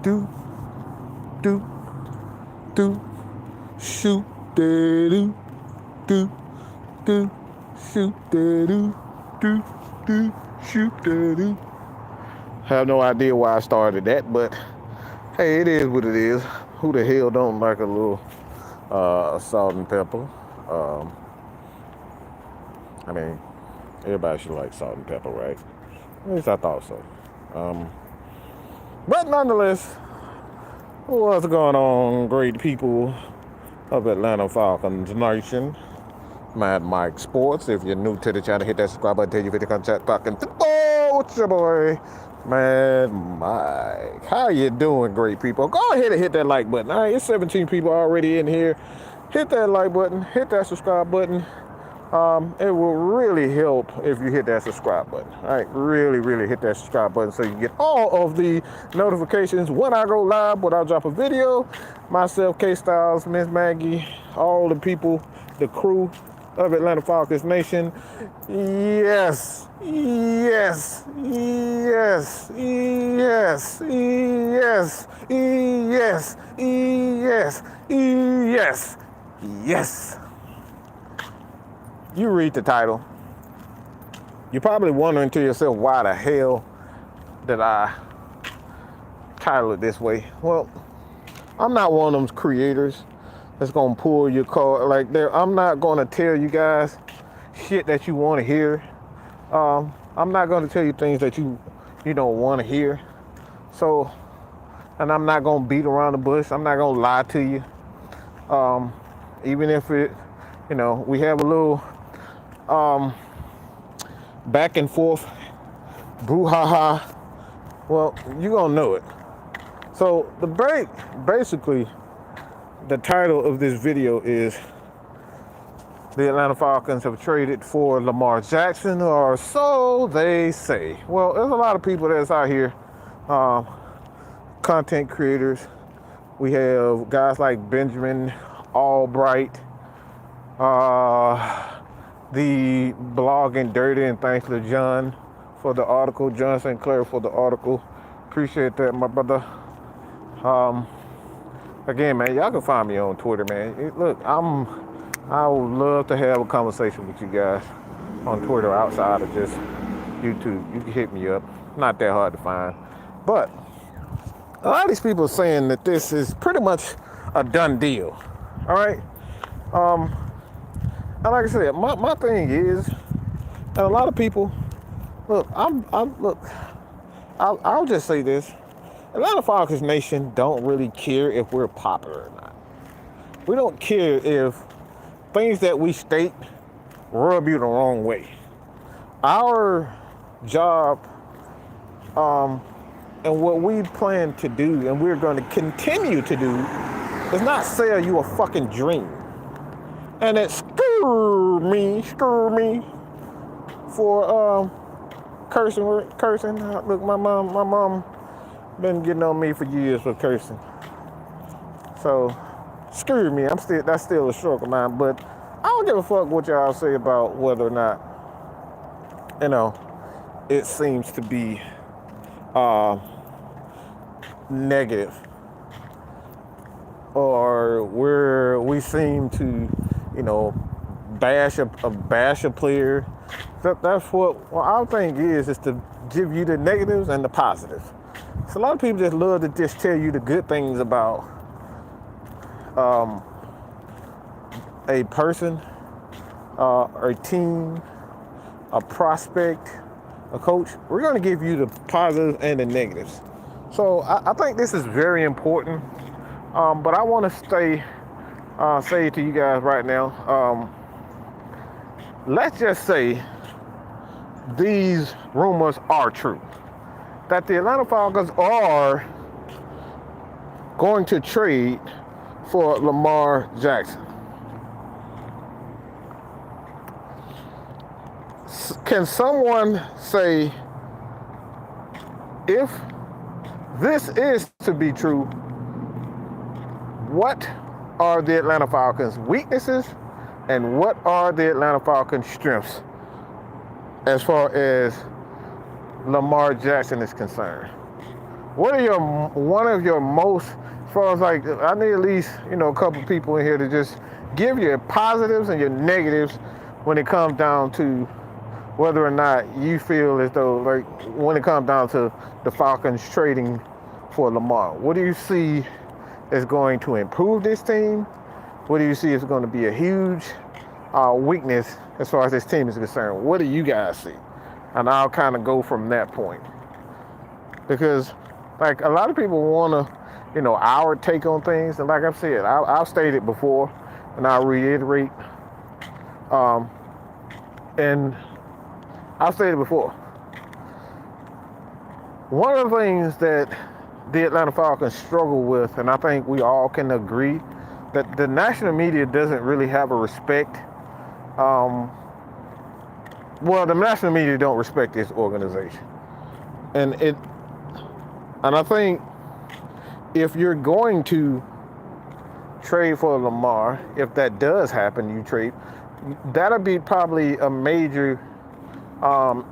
do, do, do, shoot, do, do, do, shoot, do, do, do, shoot, do. Have no idea why I started that, but hey, it is what it is. Who the hell don't like a little salt and pepper? I mean, everybody should like salt and pepper, right? At least I thought so. But nonetheless, what's going on, great people of Atlanta Falcons Nation? Mad Mike Sports. If you're new to the channel, hit that subscribe button. Tell you the contact talking football with your boy, Mad Mike. How you doing, great people? Go ahead and hit that like button. All right, it's 17 people already in here. Hit that like button. Hit that subscribe button. It will really help if you hit that subscribe button. All right, really hit that subscribe button so you get all of the notifications when I go live, when I drop a video. Myself, K-Styles, Miss Maggie, all the people, the crew of Atlanta Falcons Nation. Yes, yes, yes, yes, yes, yes, yes, yes, yes. You read the title. You're probably wondering to yourself, why the hell did I title it this way? Well, I'm not one of those creators that's gonna pull your card like there. I'm not gonna tell you guys shit that you want to hear. I'm not gonna tell you things that you don't want to hear. So, and I'm not gonna beat around the bush. I'm not gonna lie to you. Even if it, we have a little back and forth, brouhaha. Well, you're gonna know it. So basically, the title of this video is the Atlanta Falcons have traded for Lamar Jackson, or so they say. Well, there's a lot of people that's out here, content creators. We have guys like Benjamin Albright, the blogging Dirty, and thanks to John for the article, John St. Clair for the article. Appreciate that, my brother. Again, man, y'all can find me on Twitter, man. Look, I would love to have a conversation with you guys on Twitter outside of just YouTube. You can hit me up. Not that hard to find. But a lot of these people are saying that this is pretty much a done deal. All right? And like I said, my thing is, and a lot of people, look, I'll just say this. Atlanta Falcons Nation don't really care if we're popular or not. We don't care if things that we state rub you the wrong way. Our job, and what we plan to do, and we're going to continue to do, is not sell you a fucking dream. And it screwed me for cursing. Look, my mom been getting on me for years for cursing. So screw me. That's still a stroke of mine. But I don't give a fuck what y'all say about whether or not, it seems to be negative, or where we seem to, bash a player. That's what our thing is to give you the negatives and the positives. So a lot of people just love to just tell you the good things about a person, a team, a prospect, a coach. We're going to give you the positives and the negatives. So I think this is very important. But I want to say to you guys right now, let's just say these rumors are true, that the Atlanta Falcons are going to trade for Lamar Jackson. Can someone say, if this is to be true, what are the Atlanta Falcons' weaknesses and what are the Atlanta Falcons' strengths as far as Lamar Jackson is concerned? What are one of your most, as far as like, I need at least, a couple people in here to just give your positives and your negatives when it comes down to whether or not you feel as though, like, when it comes down to the Falcons trading for Lamar. What do you see is going to improve this team? What do you see is going to be a huge weakness as far as this team is concerned? What do you guys see? And I'll kind of go from that point. Because, like, a lot of people want to, our take on things. And like I've said, I've stated before, and I'll reiterate. And I've stated before. One of the things that the Atlanta Falcons struggle with, and I think we all can agree, that the national media doesn't really have a respect. Well, the national media don't respect this organization. And I think if you're going to trade for Lamar, if that does happen, you trade, that'll be probably a major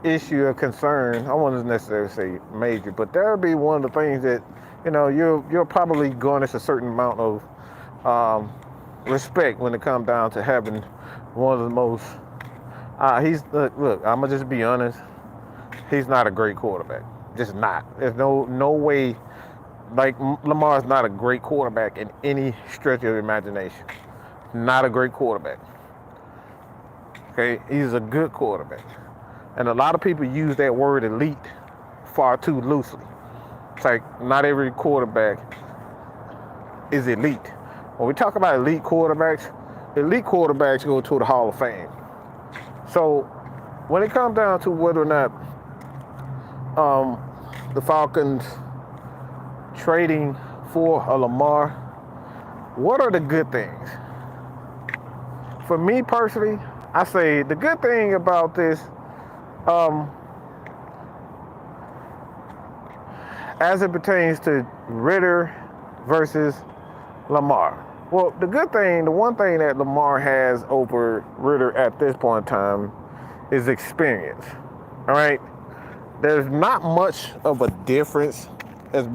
issue of concern. I wouldn't necessarily say major, but that'll be one of the things that, you're probably garnish a certain amount of respect when it comes down to having one of the most, look, I'm gonna just be honest, he's not a great quarterback. Just not. There's no way. Like, Lamar's not a great quarterback in any stretch of imagination. Not a great quarterback. Okay, he's a good quarterback. And a lot of people use that word elite far too loosely. It's like, not every quarterback is elite. When we talk about elite quarterbacks go to the Hall of Fame. So when it comes down to whether or not the Falcons trading for a Lamar, what are the good things? For me personally, I say the good thing about this, as it pertains to Ritter versus Lamar. Well, the good thing, the one thing that Lamar has over Ritter at this point in time is experience. All right? There's not much of a difference as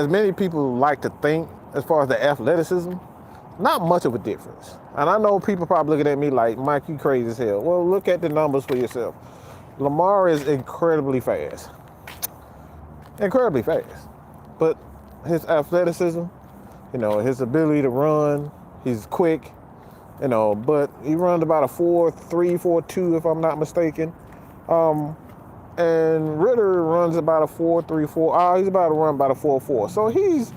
many people like to think as far as the athleticism. Not much of a difference. And I know people probably looking at me like, Mike, you crazy as hell. Well, look at the numbers for yourself. Lamar is incredibly fast. Incredibly fast. But his athleticism, his ability to run, he's quick, but he runs about a 4.3, 4.2 if I'm not mistaken. And Ritter runs about a 4.34. He's about to run about a 4.4. So he's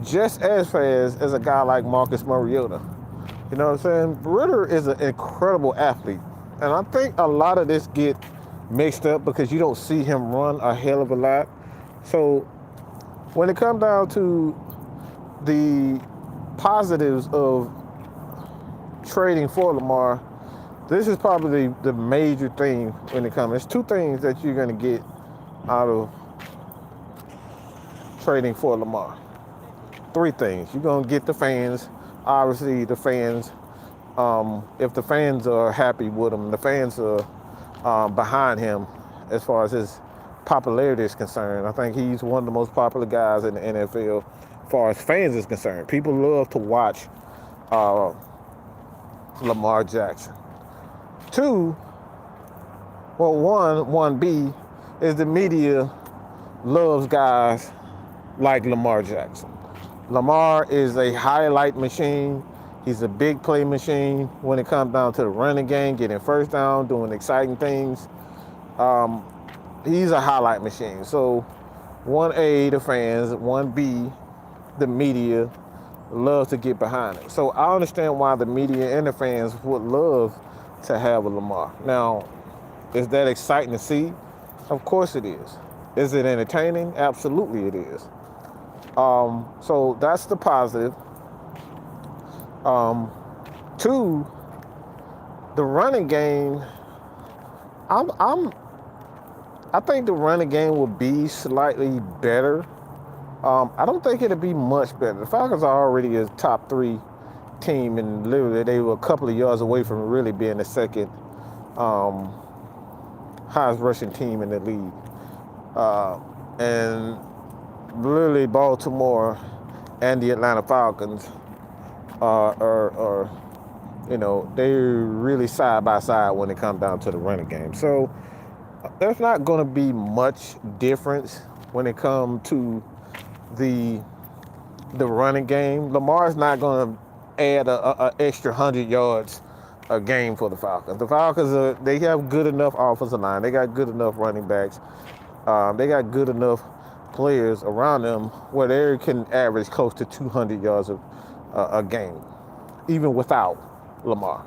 just as fast as a guy like Marcus Mariota. You know what I'm saying? Ritter is an incredible athlete. And I think a lot of this get mixed up because you don't see him run a hell of a lot. So when it comes down to the positives of trading for Lamar, this is probably the major thing when it comes. There's two things that you're going to get out of trading for Lamar. Three things. You're going to get the fans. Obviously, the fans, if the fans are happy with him, the fans are behind him as far as his popularity is concerned. I think he's one of the most popular guys in the NFL as far as fans is concerned. People love to watch Lamar Jackson. Two, well, one B is the media loves guys like Lamar Jackson. Lamar is a highlight machine. He's a big play machine when it comes down to the running game, getting first down, doing exciting things. He's a highlight machine. So 1A, the fans, 1B, the media love to get behind it. So I understand why the media and the fans would love to have a Lamar. Now, is that exciting to see? Of course it is. Is it entertaining? Absolutely it is. So that's the positive. Two, the running game. I think the running game will be slightly better. I don't think it'll be much better. The Falcons are already a top 3 team, and literally they were a couple of yards away from really being the second highest rushing team in the league. And literally Baltimore and the Atlanta Falcons are they're really side by side when it comes down to the running game. So there's not going to be much difference when it comes to the running game. Lamar's not going to add a extra 100 yards a game for the Falcons. The Falcons they have good enough offensive line. They got good enough running backs. They got good enough players around them where they can average close to 200 yards a game, even without Lamar.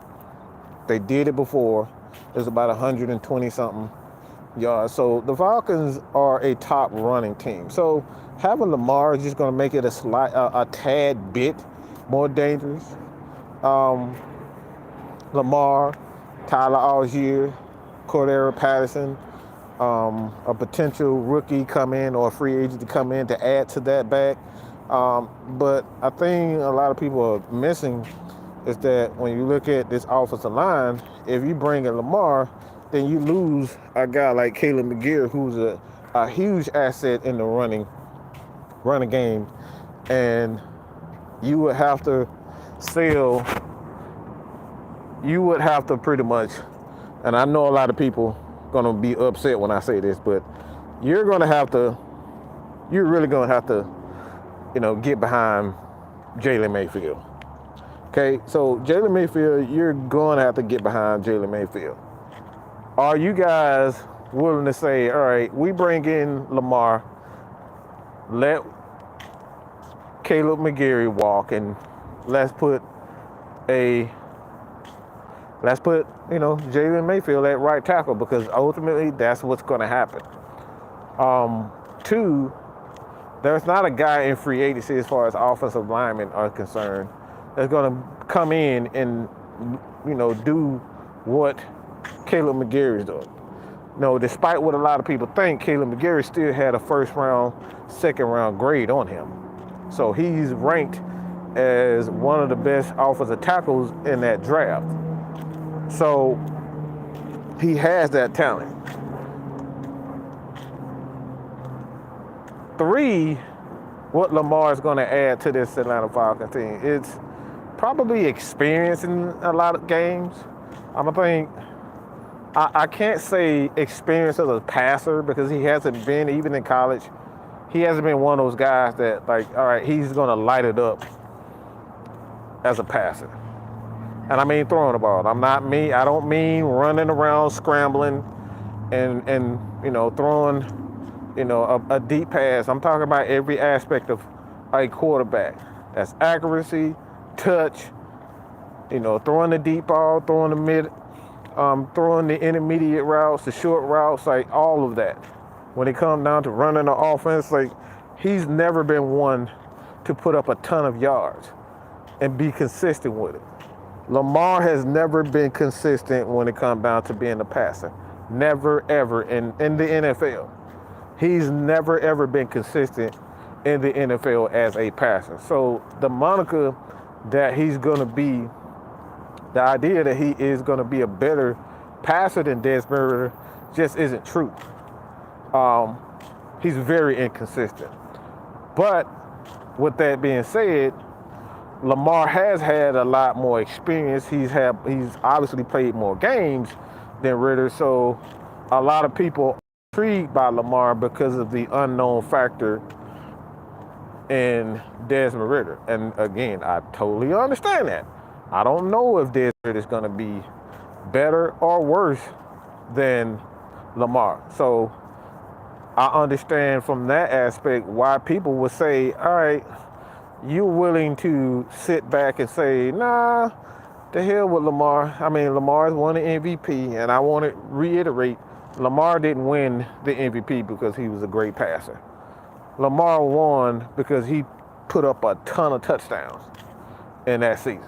They did it before. It was about 120 something yards. So the Falcons are a top running team. So having Lamar is just going to make it a tad bit more dangerous. Lamar, Tyler Algier, Cordero Patterson, a potential rookie come in or a free agent to come in to add to that back. But I think a lot of people are missing is that when you look at this offensive line, if you bring in Lamar, then you lose a guy like Caleb McGarry, who's a huge asset in the running game, and you would have to pretty much, and I know a lot of people gonna be upset when I say this, but you're really gonna have to, get behind Jalen Mayfield. Okay, so Jalen Mayfield, you're gonna have to get behind Jalen Mayfield. Are you guys willing to say, all right, we bring in Lamar, let Caleb McGarry walk, and let's put Jalen Mayfield at right tackle, because ultimately that's what's going to happen. Two, there's not a guy in free agency as far as offensive linemen are concerned that's going to come in and do what Caleb McGarry is doing. No, despite what a lot of people think, Caleb McGarry still had a first round, second round grade on him. So he's ranked as one of the best offensive tackles in that draft. So he has that talent. Three, what Lamar is going to add to this Atlanta Falcons team, it's probably experience in a lot of games. I can't say experience as a passer, because he hasn't been, even in college, he hasn't been one of those guys that, all right, he's going to light it up as a passer. And I mean throwing the ball. I don't mean running around, scrambling, and throwing, a deep pass. I'm talking about every aspect of a quarterback. That's accuracy, touch, throwing the deep ball, throwing the mid, throwing the intermediate routes, the short routes, all of that. When it comes down to running the offense, he's never been one to put up a ton of yards and be consistent with it. Lamar has never been consistent when it comes down to being a passer. Never, ever in the NFL. He's never, ever been consistent in the NFL as a passer. So the moniker that he's going to be, the idea that he is going to be a better passer than Desmond just isn't true. He's very inconsistent. But with that being said, Lamar has had a lot more experience. He's obviously played more games than Ritter. So a lot of people are intrigued by Lamar because of the unknown factor in Desmond Ritter. And again, I totally understand that. I don't know if Desmond Ritter is going to be better or worse than Lamar. So I understand from that aspect why people would say, all right, you're willing to sit back and say, nah, the hell with Lamar. I mean, Lamar's won an MVP, and I want to reiterate, Lamar didn't win the MVP because he was a great passer. Lamar won because he put up a ton of touchdowns in that season.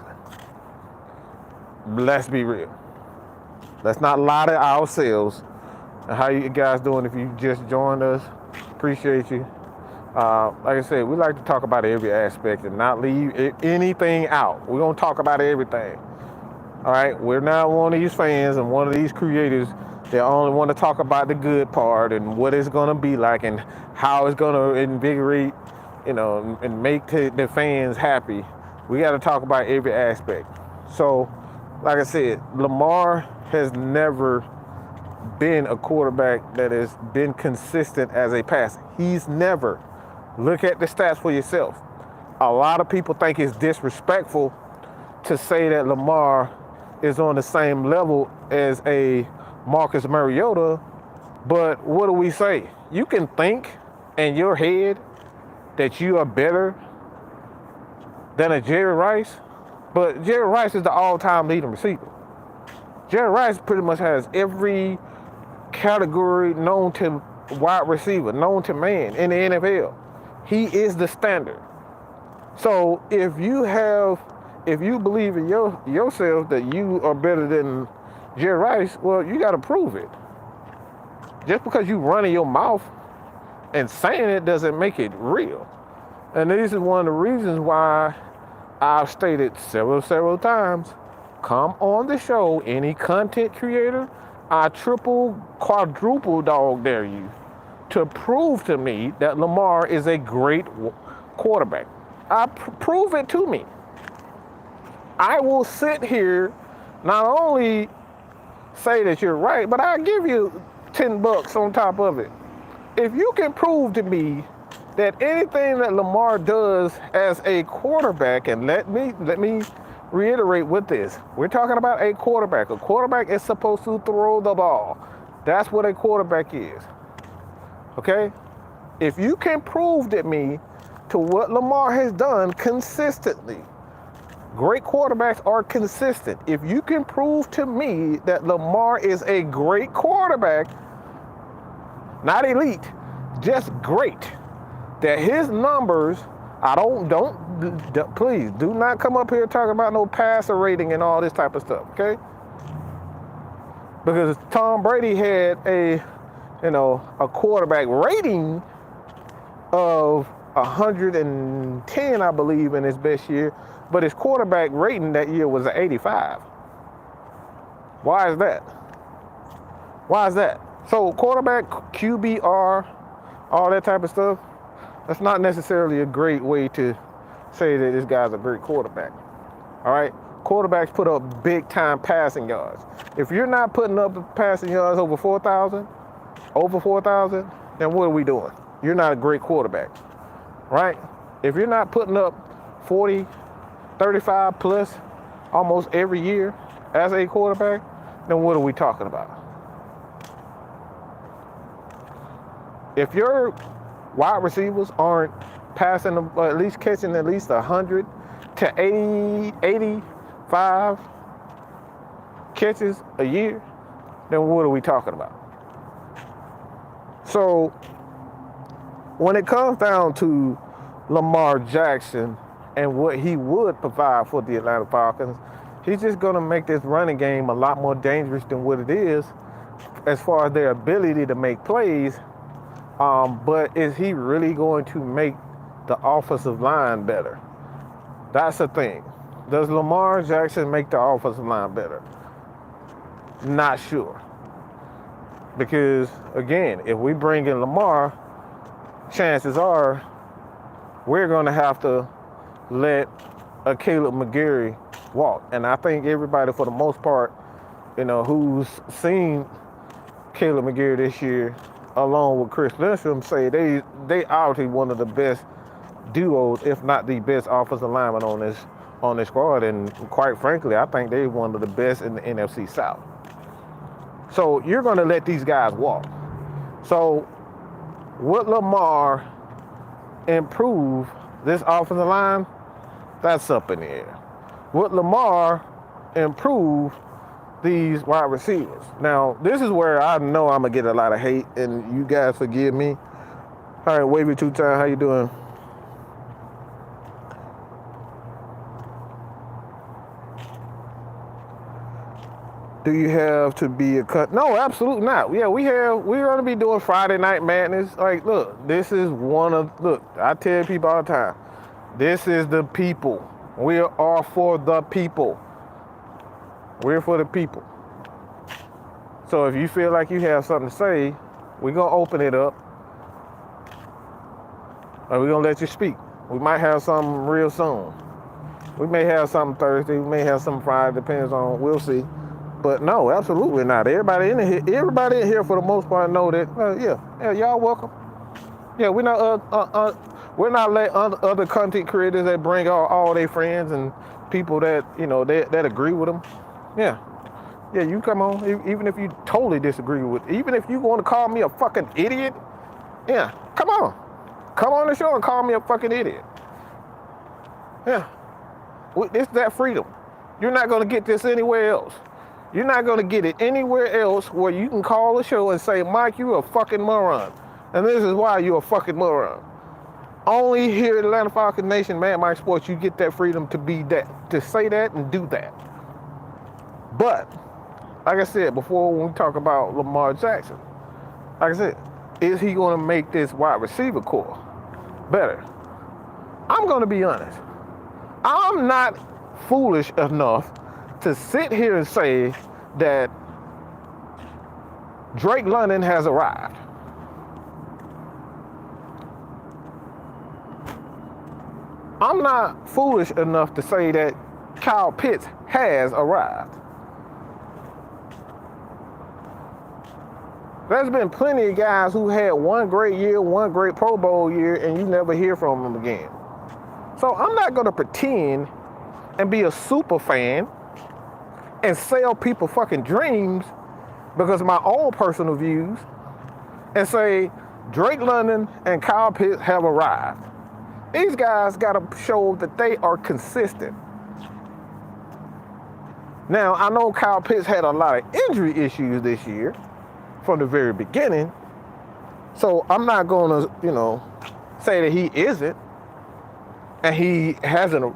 Let's be real. Let's not lie to ourselves. And how you guys doing if you just joined us? Appreciate you. Like I said, we like to talk about every aspect and not leave anything out. We're going to talk about everything. All right? We're not one of these fans and one of these creators They only want to talk about the good part and what it's going to be like and how it's going to invigorate, and make the fans happy. We got to talk about every aspect. So, like I said, Lamar has never been a quarterback that has been consistent as a passer. He's never. Look at the stats for yourself. A lot of people think it's disrespectful to say that Lamar is on the same level as a Marcus Mariota, but what do we say? You can think in your head that you are better than a Jerry Rice, but Jerry Rice is the all-time leading receiver. Jerry Rice pretty much has every category known to wide receiver, known to man in the NFL. He is the standard. So if you believe in yourself that you are better than Jerry Rice, well, you got to prove it. Just because you running your mouth and saying it doesn't make it real. And this is one of the reasons why I've stated several times, come on the show, any content creator, I triple, quadruple dog dare you to prove to me that Lamar is a great quarterback. Prove it to me. I will sit here, not only say that you're right, but I'll give you $10 on top of it. If you can prove to me that anything that Lamar does as a quarterback, and let me reiterate with this, we're talking about a quarterback. A quarterback is supposed to throw the ball. That's what a quarterback is. Okay? If you can prove to me to what Lamar has done consistently, great quarterbacks are consistent. If you can prove to me that Lamar is a great quarterback, not elite, just great, that his numbers, please do not come up here talking about no passer rating and all this type of stuff, okay? Because Tom Brady had a quarterback rating of 110, I believe, in his best year, but his quarterback rating that year was an 85. Why is that? So quarterback, QBR, all that type of stuff, that's not necessarily a great way to say that this guy's a great quarterback. All right? Quarterbacks put up big time passing yards. If you're not putting up passing yards over 4,000, then what are we doing? You're not a great quarterback, right? If you're not putting up 40, 35 plus almost every year as a quarterback, then what are we talking about? If your wide receivers aren't passing, at least catching at least 100 to 85 catches a year, then what are we talking about? So when it comes down to Lamar Jackson and what he would provide for the Atlanta Falcons, he's just going to make this running game a lot more dangerous than what it is as far as their ability to make plays. But is he really going to make the offensive line better? That's the thing. Does Lamar Jackson make the offensive line better? Not sure. Because, again, if we bring in Lamar, chances are we're going to have to let a Caleb McGarry walk. And I think everybody, for the most part, who's seen Caleb McGarry this year, along with Chris Lindstrom, say they obviously one of the best duos, if not the best offensive lineman on this squad. And quite frankly, I think they're one of the best in the NFC South. So you're going to let these guys walk. So would Lamar improve this offensive line? That's up in the air. Would Lamar improve these wide receivers? Now, this is where I know I'm going to get a lot of hate, and you guys forgive me. All right, Wavy Two Time, how you doing? Do you have to be a cut? No, absolutely not. Yeah, we're going to be doing Friday Night Madness. Like, look, I tell people all the time, this is the people. We are for the people. We're for the people. So if you feel like you have something to say, we're going to open it up. And we're going to let you speak. We might have something real soon. We may have something Thursday. We may have something Friday. Depends on, we'll see. But no, absolutely not. Everybody in here for the most part know that, yeah, y'all welcome. Yeah, we're not letting other content creators that bring all their friends and people that, that agree with them. Yeah, you come on. Even if you totally disagree with, even if you want to call me a fucking idiot, yeah, come on. Come on the show and call me a fucking idiot. Yeah, it's that freedom. You're not going to get this anywhere else. You're not going to get it anywhere else where you can call the show and say, Mike, you're a fucking moron. And this is why you're a fucking moron. Only here at Atlanta Falcons Nation, Mad Mike Sports, you get that freedom to be that, to say that and do that. But, like I said before, when we talk about Lamar Jackson, like I said, is he going to make this wide receiver core better? I'm going to be honest. I'm not foolish enough to sit here and say that Drake London has arrived. I'm not foolish enough to say that Kyle Pitts has arrived. There's been plenty of guys who had one great year, one great Pro Bowl year, and you never hear from them again. So I'm not going to pretend and be a super fan and sell people fucking dreams because of my own personal views and say Drake London and Kyle Pitts have arrived. These guys got to show that they are consistent. Now, I know Kyle Pitts had a lot of injury issues this year from the very beginning. So I'm not going to, say that he isn't. And he hasn't,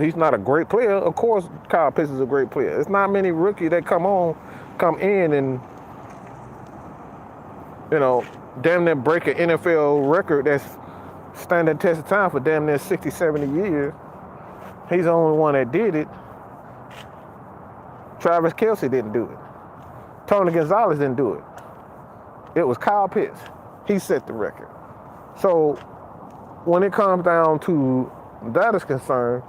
he's not a great player. Of course, Kyle Pitts is a great player. It's not many rookies that come in and, damn near break an NFL record that's standing test of time for damn near 60, 70 years. He's the only one that did it. Travis Kelce didn't do it. Tony Gonzalez didn't do it. It was Kyle Pitts. He set the record. So when it comes down to that is concerned,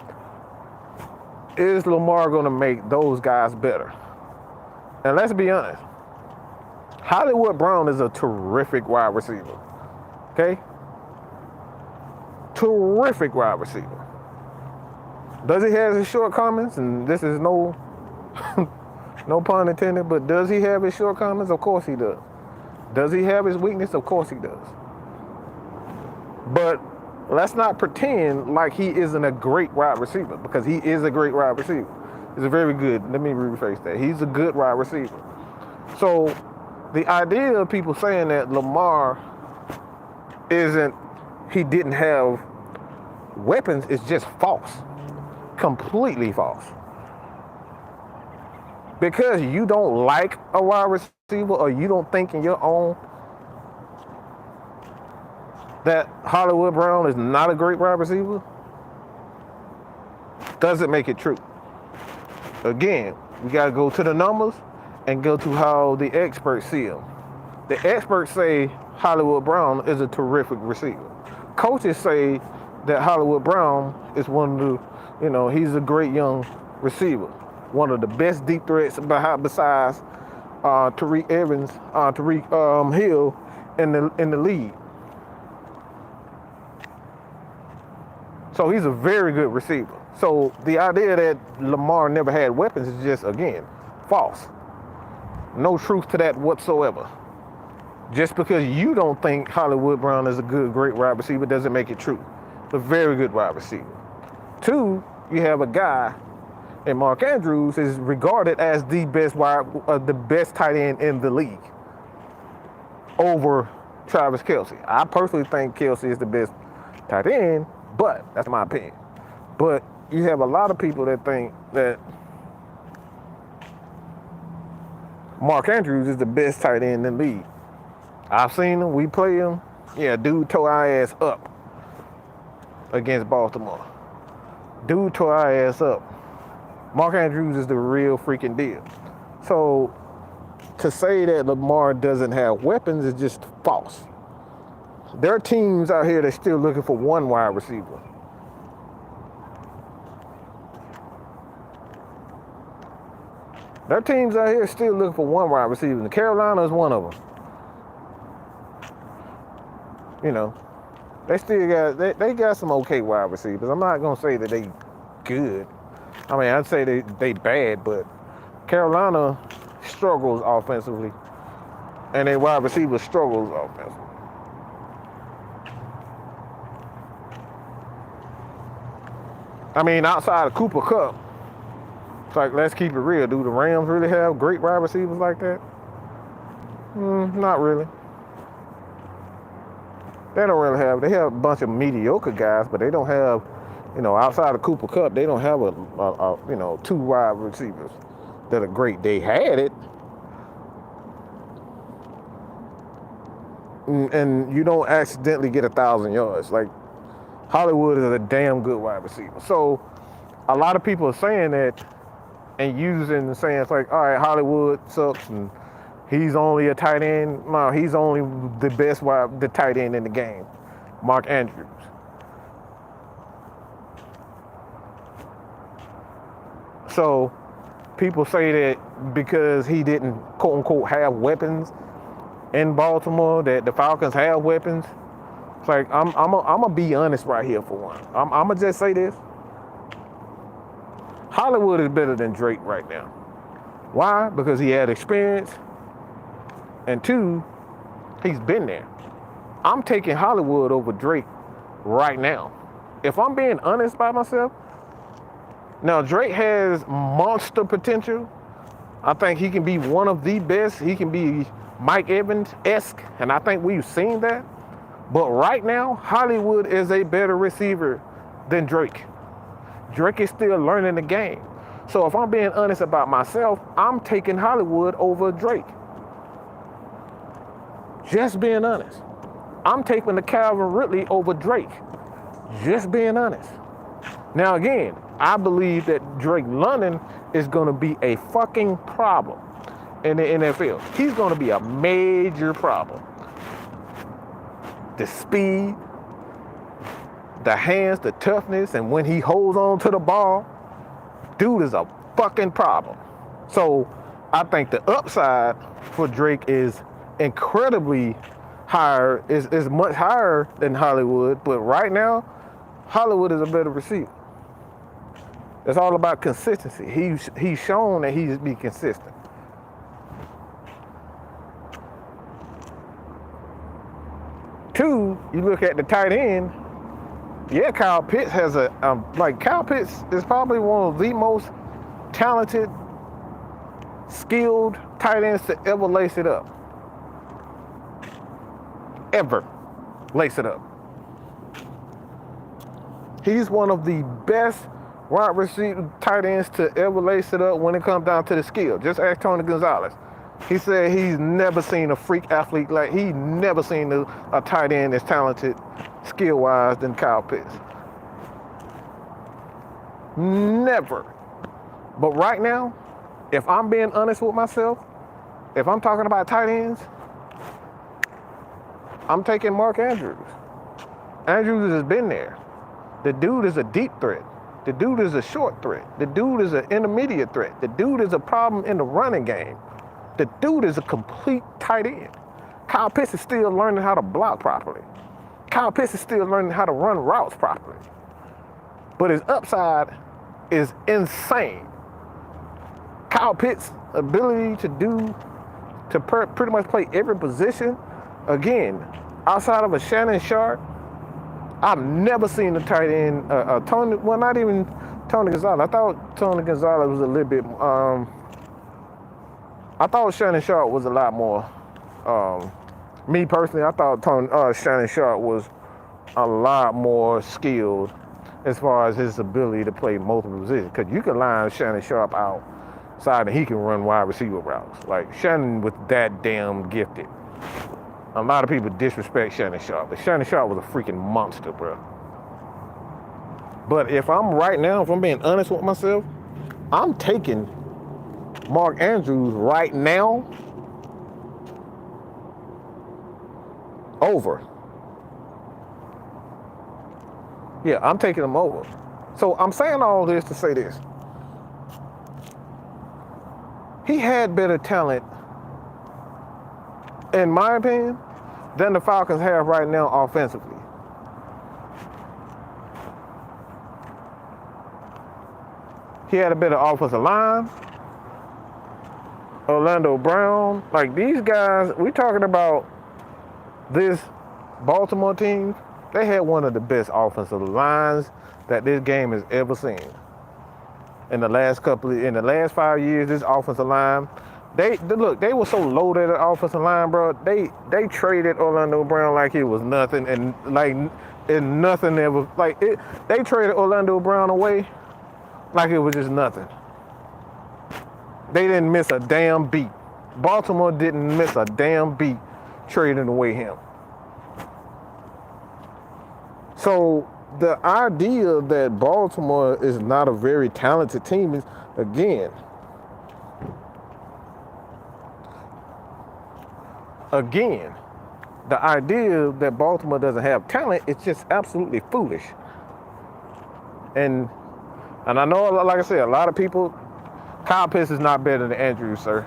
is Lamar going to make those guys better? And let's be honest, Hollywood Brown is a terrific wide receiver. Okay? Terrific wide receiver. Does he have his shortcomings? And this is no pun intended, but does he have his shortcomings? Of course he does. Does he have his weakness? Of course he does. But let's not pretend like he isn't a great wide receiver, because he is a great wide receiver. He's a very good, let me rephrase that. He's a good wide receiver. So the idea of people saying that Lamar he didn't have weapons is just false. Completely false. Because you don't like a wide receiver, or you don't think in your own that Hollywood Brown is not a great wide receiver, doesn't make it true. Again, we got to go to the numbers and go to how the experts see him. The experts say Hollywood Brown is a terrific receiver. Coaches say that Hollywood Brown is one of the, he's a great young receiver. One of the best deep threats besides Tariq Hill in the league. So he's a very good receiver. So the idea that Lamar never had weapons is just, again, false. No truth to that whatsoever. Just because you don't think Hollywood Brown is a great wide receiver doesn't make it true. A very good wide receiver. Two, you have a guy, and Mark Andrews is regarded as the best tight end in the league over Travis Kelce. I personally think Kelce is the best tight end, but that's my opinion. But you have a lot of people that think that Mark Andrews is the best tight end in the league. I've seen him. We play him. Yeah, dude tore our ass up against Baltimore. Dude tore our ass up. Mark Andrews is the real freaking deal. So to say that Lamar doesn't have weapons is just false. There are teams out here that's still looking for one wide receiver. There are teams out here still looking for one wide receiver, and Carolina is one of them. You know, they still got they got some okay wide receivers. I'm not gonna say that they good. I mean, I'd say they bad, but Carolina struggles offensively, and their wide receiver struggles offensively. I mean, outside of Cooper Kupp, it's like, let's keep it real. Do the Rams really have great wide receivers like that? Not really. They don't really have. They have a bunch of mediocre guys, but they don't have, outside of Cooper Kupp, they don't have a two wide receivers that are great. They had it, and you don't accidentally get 1,000 yards. Like, Hollywood is a damn good wide receiver. So a lot of people are saying that and saying it's like, all right, Hollywood sucks and he's only a tight end. No, he's only the best the tight end in the game, Mark Andrews. So people say that because he didn't, quote unquote, have weapons in Baltimore, that the Falcons have weapons. It's like, I'm gonna be honest right here for one. I'm gonna just say this. Hollywood is better than Drake right now. Why? Because he had experience. And two, he's been there. I'm taking Hollywood over Drake right now. If I'm being honest by myself, now Drake has monster potential. I think he can be one of the best. He can be Mike Evans-esque, and I think we've seen that. But right now, Hollywood is a better receiver than Drake. Drake is still learning the game. So if I'm being honest about myself, I'm taking Hollywood over Drake. Just being honest. I'm taking the Calvin Ridley over Drake. Just being honest. Now again, I believe that Drake London is going to be a fucking problem in the NFL. He's going to be a major problem. The speed, the hands, the toughness, and when he holds on to the ball, dude is a fucking problem. So I think the upside for Drake is incredibly higher, is much higher than Hollywood, but right now, Hollywood is a better receiver. It's all about consistency. He's shown that he's be consistent. Two, you look at the tight end. Yeah, Kyle Pitts has Kyle Pitts is probably one of the most talented, skilled tight ends to ever lace it up. Ever lace it up. He's one of the best wide receiver tight ends to ever lace it up when it comes down to the skill. Just ask Tony Gonzalez. He said he's never seen a freak athlete he's never seen a tight end as talented skill-wise than Kyle Pitts. Never. But right now, if I'm being honest with myself, if I'm talking about tight ends, I'm taking Mark Andrews. Andrews has been there. The dude is a deep threat. The dude is a short threat. The dude is an intermediate threat. The dude is a problem in the running game. The dude is a complete tight end. Kyle Pitts is still learning how to block properly. Kyle Pitts is still learning how to run routes properly. But his upside is insane. Kyle Pitts' ability to pretty much play every position, again, outside of a Shannon Sharp, I've never seen a tight end, Tony Gonzalez. I thought Tony Gonzalez was a little bit, I thought Shannon Sharp was a lot more, me personally, I thought Shannon Sharp was a lot more skilled as far as his ability to play multiple positions. Because you can line Shannon Sharp outside and he can run wide receiver routes. Like, Shannon was that damn gifted. A lot of people disrespect Shannon Sharp, but Shannon Sharp was a freaking monster, bro. But if I'm being honest with myself, I'm taking Mark Andrews right now over. Yeah, I'm taking him over. So I'm saying all this to say this. He had better talent, in my opinion, than the Falcons have right now offensively. He had a better offensive line. Orlando Brown, like these guys, we talking about this Baltimore team, they had one of the best offensive lines that this game has ever seen. In the last 5 years, this offensive line, they were so loaded at the offensive line, bro. They traded Orlando Brown like it was nothing, and nothing ever they traded Orlando Brown away like it was just nothing. They didn't miss a damn beat. Baltimore didn't miss a damn beat trading away him. So the idea that Baltimore is not a very talented team is, again, the idea that Baltimore doesn't have talent is just absolutely foolish. And I know, like I said, a lot of people, Kyle Pitts is not better than Andrews, sir.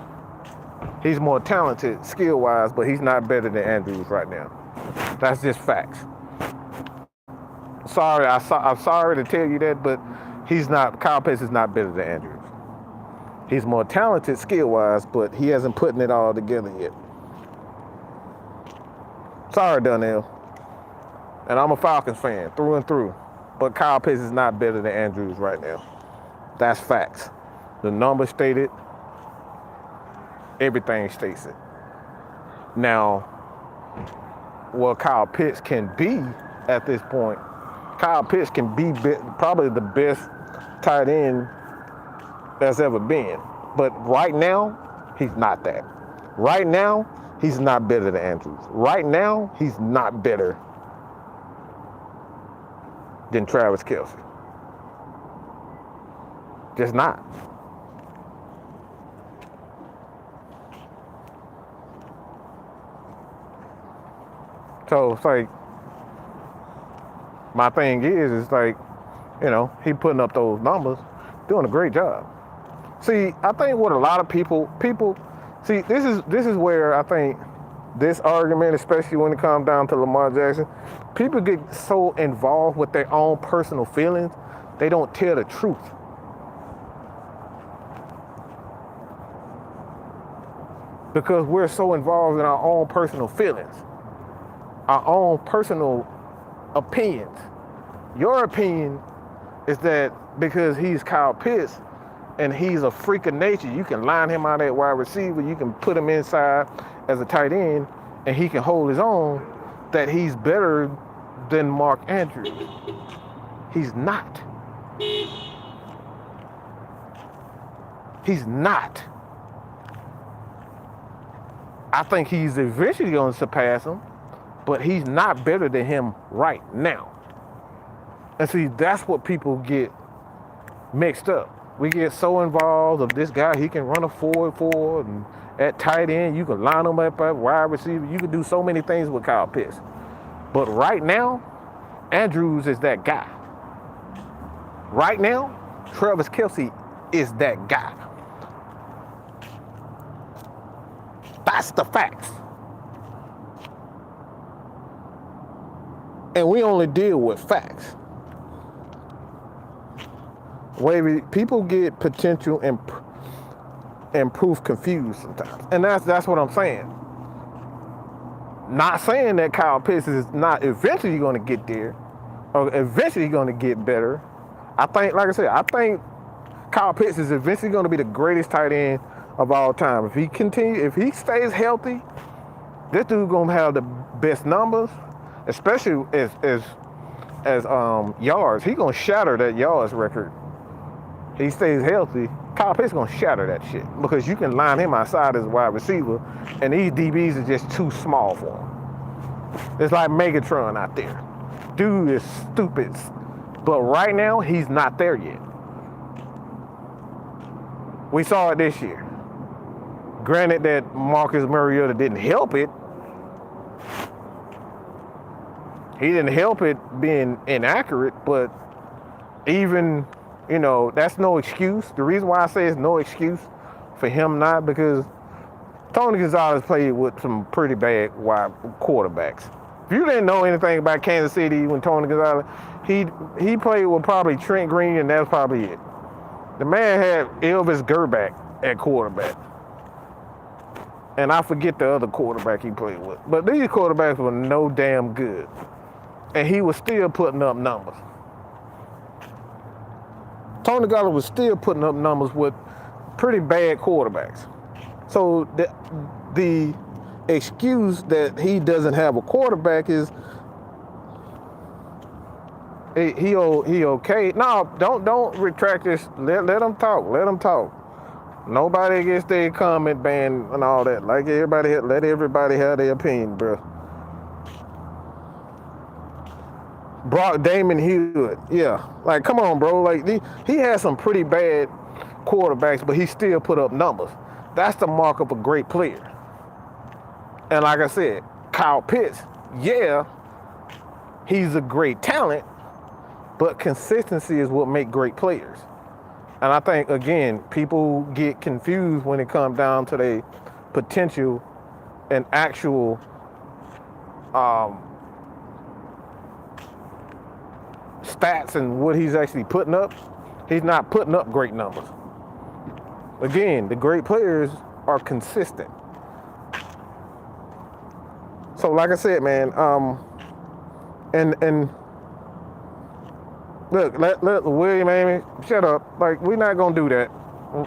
He's more talented skill-wise, but he's not better than Andrews right now. That's just facts. Sorry, I'm sorry to tell you that, but Kyle Pitts is not better than Andrews. He's more talented skill-wise, but he hasn't put it all together yet. Sorry, Donnell. And I'm a Falcons fan through and through, but Kyle Pitts is not better than Andrews right now. That's facts. The numbers state it. Everything states it. Now, what Kyle Pitts can be at this point, Kyle Pitts can be probably the best tight end that's ever been. But right now, he's not that. Right now, he's not better than Andrews. Right now, he's not better than Travis Kelce. Just not. So it's like, my thing is like, he putting up those numbers, doing a great job. See, I think what a lot of people see, this is where I think this argument, especially when it comes down to Lamar Jackson, people get so involved with their own personal feelings, they don't tell the truth. Because we're so involved in our own personal feelings, our own personal opinions. Your opinion is that because he's Kyle Pitts and he's a freak of nature, you can line him out at wide receiver, you can put him inside as a tight end, and he can hold his own, that he's better than Mark Andrews. He's not. He's not. I think he's eventually going to surpass him, but he's not better than him right now. And see, that's what people get mixed up. We get so involved of this guy, he can run a forward, and at tight end, you can line him up at wide receiver. You can do so many things with Kyle Pitts. But right now, Andrews is that guy. Right now, Travis Kelce is that guy. That's the facts. And we only deal with facts. People get potential and proof confused sometimes. And that's what I'm saying. Not saying that Kyle Pitts is not eventually going to get there or eventually going to get better. I think, like I said, I think Kyle Pitts is eventually going to be the greatest tight end of all time. If he stays healthy, this dude's going to have the best numbers, especially as yards. He's going to shatter that yards record. He stays healthy, Kyle Pitts gonna shatter that shit because you can line him outside as a wide receiver, and these DBs are just too small for him. It's like Megatron out there. Dude is stupid, but right now he's not there yet. We saw it this year. Granted that Marcus Mariota didn't help it, He didn't help it being inaccurate, but even, that's no excuse. The reason why I say it's no excuse for him not, because Tony Gonzalez played with some pretty bad wide quarterbacks. If you didn't know anything about Kansas City when Tony Gonzalez, he played with probably Trent Green, and that's probably it. The man had Elvis Gerback at quarterback. And I forget the other quarterback he played with. But these quarterbacks were no damn good. And he was still putting up numbers. Tony Gonzalez was still putting up numbers with pretty bad quarterbacks. So the excuse that he doesn't have a quarterback is he okay. No, don't retract this. Let them talk. Let them talk. Nobody gets their comment banned and all that. Like let everybody have their opinion, bro. Damon Hewitt, yeah. Like, come on, bro. Like, he has some pretty bad quarterbacks, but he still put up numbers. That's the mark of a great player. And like I said, Kyle Pitts, yeah, he's a great talent, but consistency is what makes great players. And I think, again, people get confused when it comes down to their potential and actual stats and what he's actually putting up. He's not putting up great numbers. Again, the great players are consistent. So like I said, man, and look, let William Amy, shut up. Like, we're not gonna do that.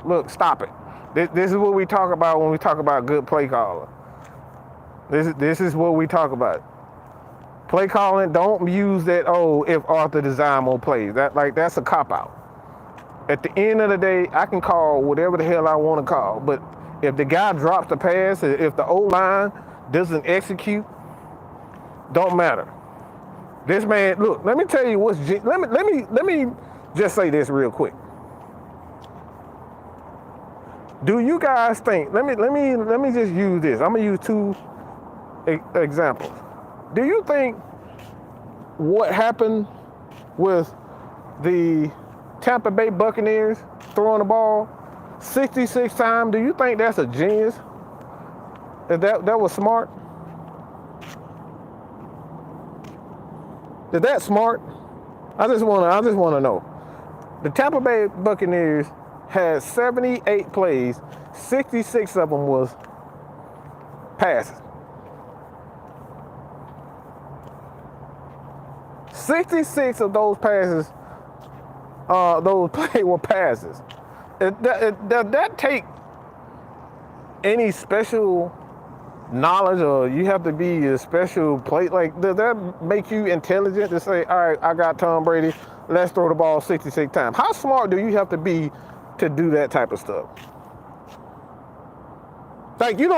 Look, stop it. This is what we talk about when we talk about good play calling. This is what we talk about. Play calling, don't use that, if Arthur Desigmo plays. That's a cop-out. At the end of the day, I can call whatever the hell I want to call. But if the guy drops the pass, if the O-line doesn't execute, don't matter. This man, look, let me tell you let me just say this real quick. Do you guys think, let me just use this. I'm gonna use two examples. Do you think what happened with the Tampa Bay Buccaneers throwing the ball 66 times, do you think that's a genius? That was smart? Is that smart? I just wanna know. The Tampa Bay Buccaneers had 78 plays, 66 of them was passes. 66 of those passes, those plays were passes. Does that take any special knowledge, or you have to be a special play? Like, does that make you intelligent to say, all right, I got Tom Brady, let's throw the ball 66 times? How smart do you have to be to do that type of stuff? Like, you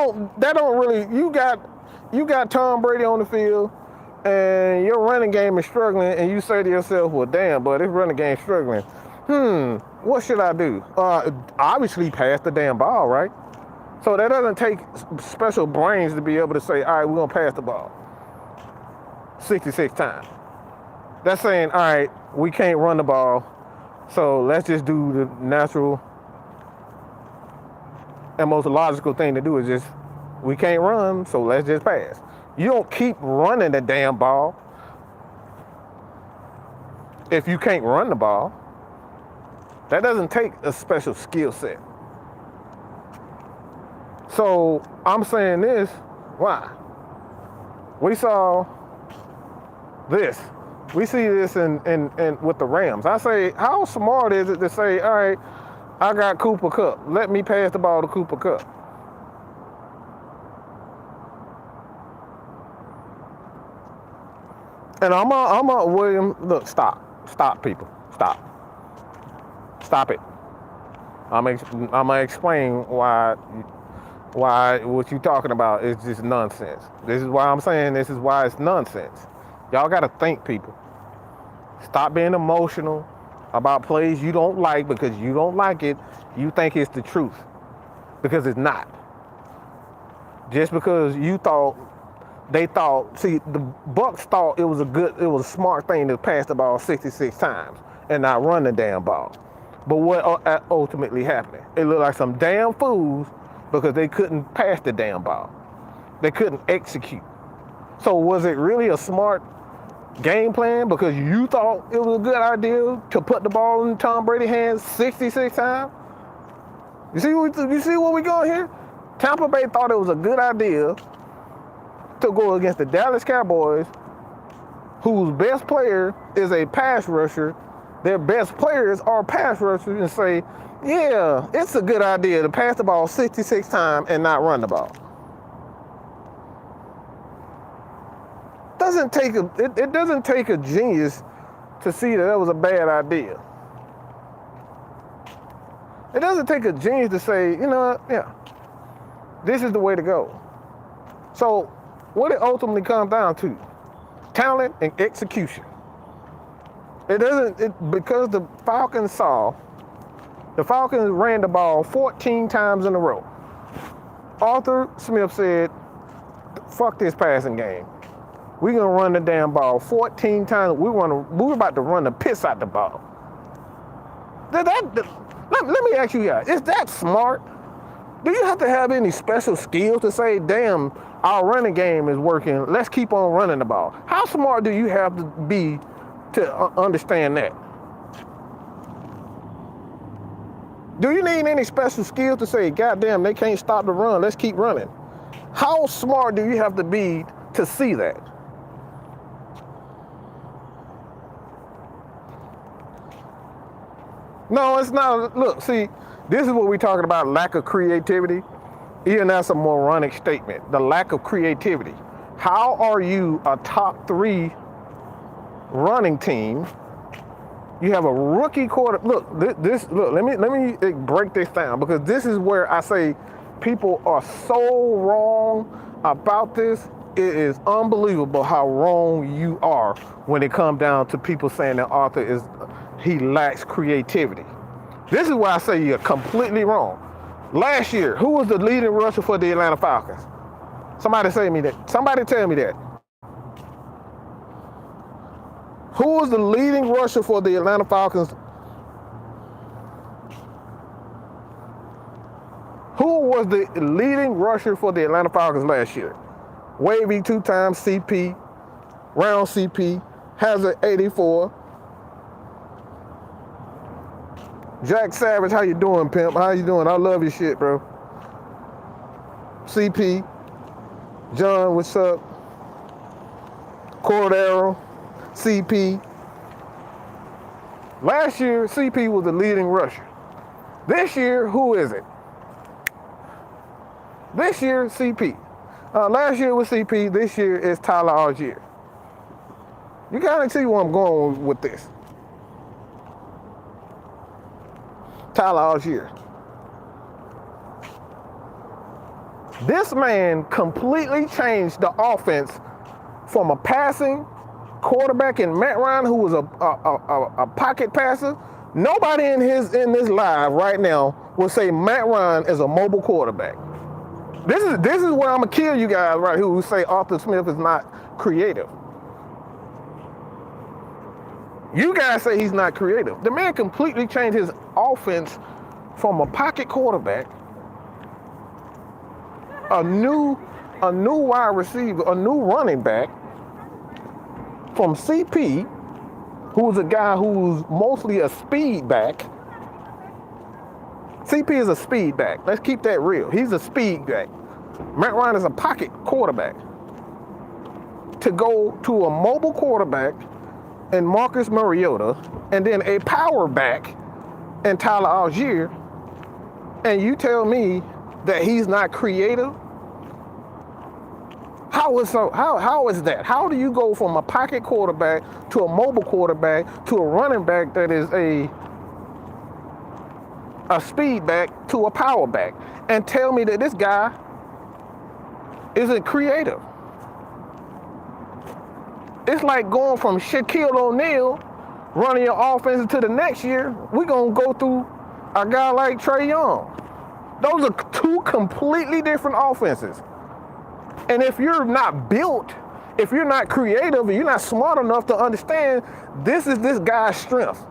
got Tom Brady on the field, and your running game is struggling, and you say to yourself, well, damn, but this running game's struggling. What should I do? Obviously pass the damn ball, right? So that doesn't take special brains to be able to say, all right, we're going to pass the ball 66 times. That's saying, all right, we can't run the ball, so let's just do the natural and most logical thing to do is just, we can't run, so let's just pass. You don't keep running the damn ball if you can't run the ball. That doesn't take a special skill set. So I'm saying this, why? We saw this. We see this in with the Rams. I say, how smart is it to say, all right, I got Cooper Kupp. Let me pass the ball to Cooper Kupp. And I'm a William, look, stop people, stop it. I'm gonna explain why what you're talking about is just nonsense. This is why I'm saying this is why it's nonsense. Y'all gotta think, people. Stop being emotional about plays you don't like because you don't like it. You think it's the truth because it's not. Just because you thought they thought, see, the Bucks thought it was a smart thing to pass the ball 66 times and not run the damn ball. But what ultimately happened? It looked like some damn fools because they couldn't pass the damn ball. They couldn't execute. So was it really a smart game plan because you thought it was a good idea to put the ball in Tom Brady's hands 66 times? You see where we going here? Tampa Bay thought it was a good idea to go against the Dallas Cowboys, whose best player is a pass rusher. Their best players are pass rushers, and say, yeah, it's a good idea to pass the ball 66 times and not run the ball. It doesn't take a genius to see that was a bad idea. It doesn't take a genius to say, you know what, yeah, this is the way to go. So what it ultimately comes down to, talent and execution. Because the Falcons ran the ball 14 times in a row. Arthur Smith said, fuck this passing game. We're going to run the damn ball 14 times. We're about to run the piss out the ball. Let me ask you guys, is that smart? Do you have to have any special skills to say, damn, our running game is working, let's keep on running the ball? How smart do you have to be to understand that? Do you need any special skills to say, goddamn, they can't stop the run, let's keep running? How smart do you have to be to see that? No, it's not. Look, see, this is what we're talking about, lack of creativity. Even that's a moronic statement, the lack of creativity. How are you a top 3 running team? You have a rookie quarter. Look, let me break this down, because this is where I say people are so wrong about this. It is unbelievable how wrong you are when it comes down to people saying that Arthur he lacks creativity. This is why I say you're completely wrong. Last year, who was the leading rusher for the Atlanta Falcons? Somebody tell me that. Who was the leading rusher for the Atlanta Falcons? Who was the leading rusher for the Atlanta Falcons last year? Wavy 2 times CP, round CP, Hazard 84. Jack Savage, how you doing, pimp? How you doing? I love your shit, bro. CP, John, what's up? Cordero, CP. Last year, CP was the leading rusher. This year, who is it? This year, CP. Last year was CP. This year is Tyler Algier. You kind of see where I'm going with this. Tyler Algier. This man completely changed the offense from a passing quarterback in Matt Ryan, who was a pocket passer. Nobody in this live right now will say Matt Ryan is a mobile quarterback. This is where I'm gonna kill you guys right here who say Arthur Smith is not creative. You guys say he's not creative. The man completely changed his offense from a pocket quarterback, a new wide receiver, a new running back, from CP, who's a guy who's mostly a speed back. CP is a speed back. Let's keep that real. He's a speed back. Matt Ryan is a pocket quarterback. To go to a mobile quarterback and Marcus Mariota, and then a power back and Tyler Algier, and you tell me that he's not creative? How is that? How do you go from a pocket quarterback to a mobile quarterback to a running back that is a speed back to a power back, and tell me that this guy isn't creative? It's like going from Shaquille O'Neal running your offense into the next year. We're going to go through a guy like Trae Young. Those are 2 completely different offenses. And if you're not built, if you're not creative, and you're not smart enough to understand this is this guy's strength,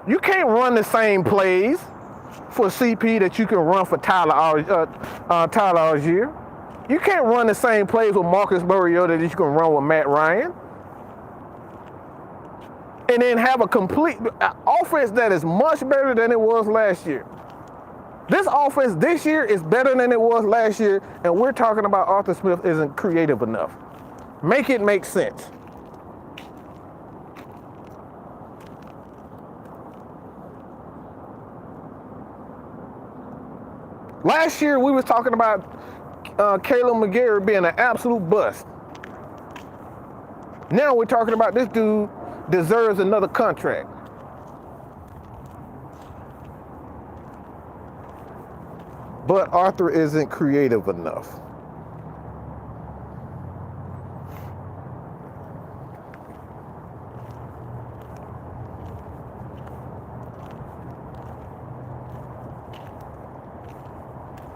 you can't run the same plays for CP that you can run for Tyler Algier. You can't run the same plays with Marcus Mariota that you can run with Matt Ryan. And then have a complete offense that is much better than it was last year. This offense this year is better than it was last year, and we're talking about Arthur Smith isn't creative enough. Make it make sense. Last year, we was talking about Caleb McGarry being an absolute bust. Now we're talking about this dude deserves another contract. But Arthur isn't creative enough.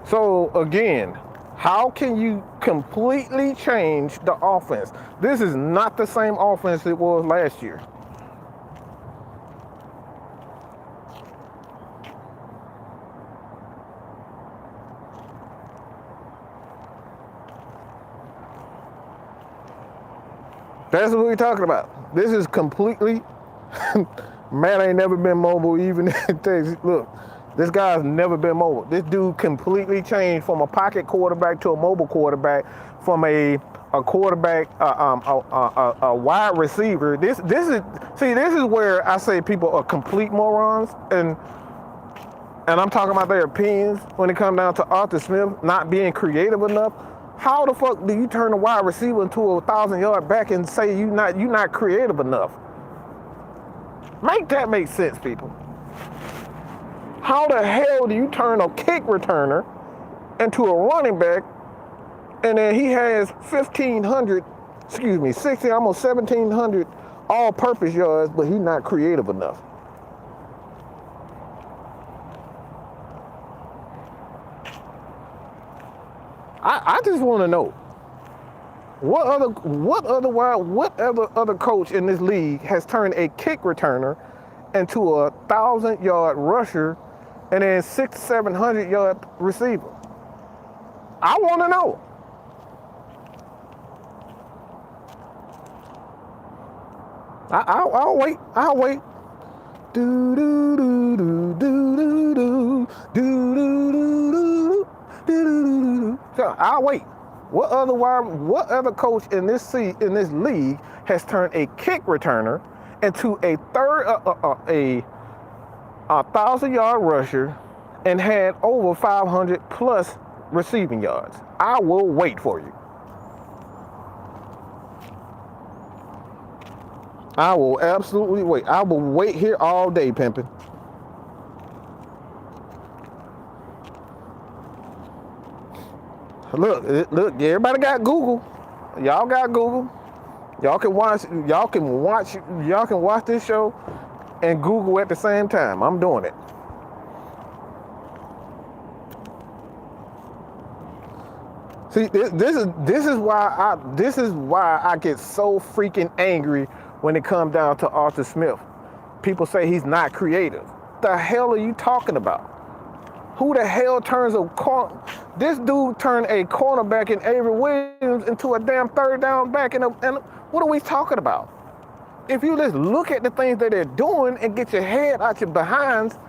So again, how can you completely change the offense? This is not the same offense it was last year. That's what we're talking about. This is completely, Matt ain't never been mobile even in Texas. Look, this guy's never been mobile. This dude completely changed from a pocket quarterback to a mobile quarterback, from a quarterback, a wide receiver. This is where I say people are complete morons, and I'm talking about their opinions when it comes down to Arthur Smith not being creative enough. How the fuck do you turn a wide receiver into a 1,000-yard back and say you're not creative enough? Make that make sense, people. How the hell do you turn a kick returner into a running back, and then he has 16, almost 1,700 all-purpose yards, but he's not creative enough? I just want to know what other coach in this league has turned a kick returner into a 1,000-yard rusher and then 600-700-yard receiver? I want to know. I'll wait. Do do do do do do do do do do. So I'll wait. What other coach in this league has turned a kick returner into a 1,000-yard rusher and had over 500 plus receiving yards? I will wait for you. I will absolutely wait. I will wait here all day, pimping. Look, everybody got Google. Y'all got Google. Y'all can watch this show and Google at the same time. I'm doing it. See, this is why I get so freaking angry when it comes down to Arthur Smith. People say he's not creative. The hell are you talking about? Who the hell turns a corner? This dude turned a cornerback in Avery Williams into a damn third down back. And what are we talking about? If you just look at the things that they're doing and get your head out your behinds,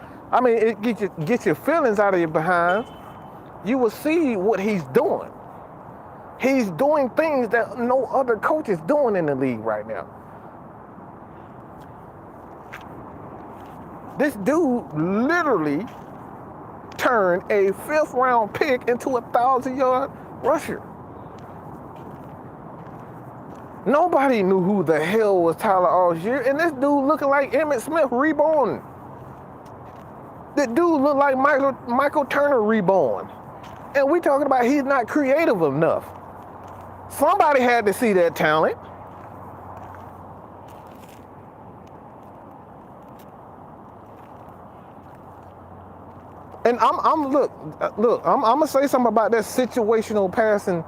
get your feelings out of your behinds, you will see what he's doing. He's doing things that no other coach is doing in the league right now. This dude literally turned a 5th-round pick into a 1,000-yard rusher. Nobody knew who the hell was Tyler Algier, and this dude looking like Emmitt Smith reborn. This dude looked like Michael Turner reborn. And we talking about he's not creative enough. Somebody had to see that talent. And I'm gonna say something about that situational passing,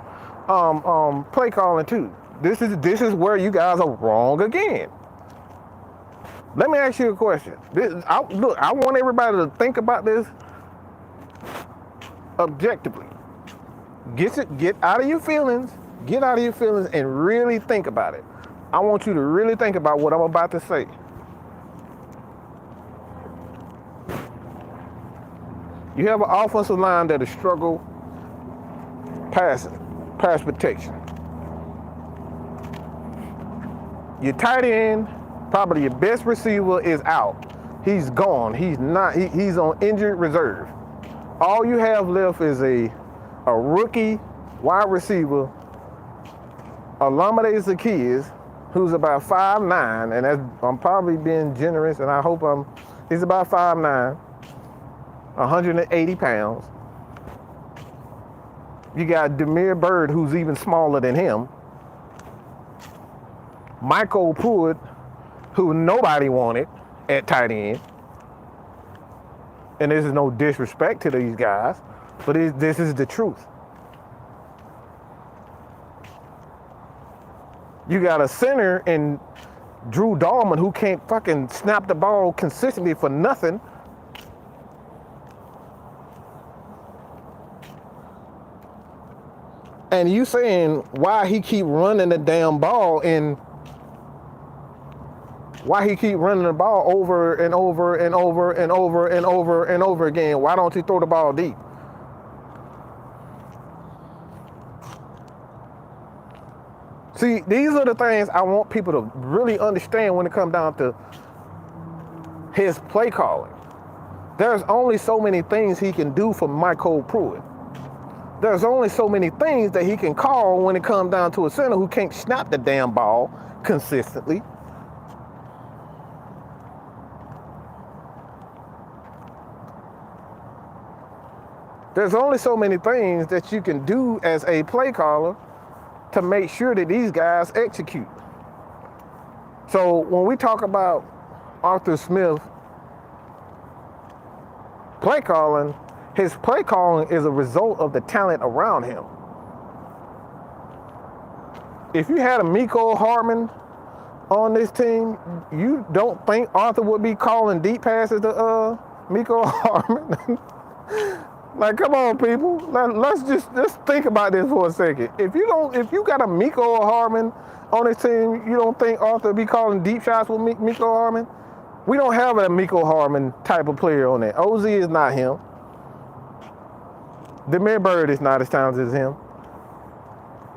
play calling too. This is where you guys are wrong again. Let me ask you a question. I want everybody to think about this objectively. Get out of your feelings. Get out of your feelings and really think about it. I want you to really think about what I'm about to say. You have an offensive line that is struggle pass protection. Your tight end, probably your best receiver, is out. He's gone. He's on injured reserve. All you have left is a rookie wide receiver, Lamar Zacchaeus, who's about 5'9", and I'm probably being generous, and I hope he's about 5'9", 180 pounds. You got Demir Bird, who's even smaller than him. Michael Pruitt, who nobody wanted at tight end. And this is no disrespect to these guys, but this is the truth. You got a center in Drew Dahlman who can't fucking snap the ball consistently for nothing. And you saying why he keep running the damn ball and why he keep running the ball over and over and over and over and over and over again? Why don't he throw the ball deep? See, these are the things I want people to really understand when it comes down to his play calling. There's only so many things he can do for Michael Pruitt. There's only so many things that he can call when it comes down to a center who can't snap the damn ball consistently. There's only so many things that you can do as a play caller to make sure that these guys execute. So when we talk about Arthur Smith play calling, his play calling is a result of the talent around him. If you had a Mecole Hardman on this team, you don't think Arthur would be calling deep passes to Mecole Hardman? Like, come on, people. Let's just think about this for a second. If you got a Mecole Hardman on this team, you don't think Arthur would be calling deep shots with Mecole Hardman? We don't have a Mecole Hardman type of player on that. OZ is not him. Demir Bird is not as talented as him.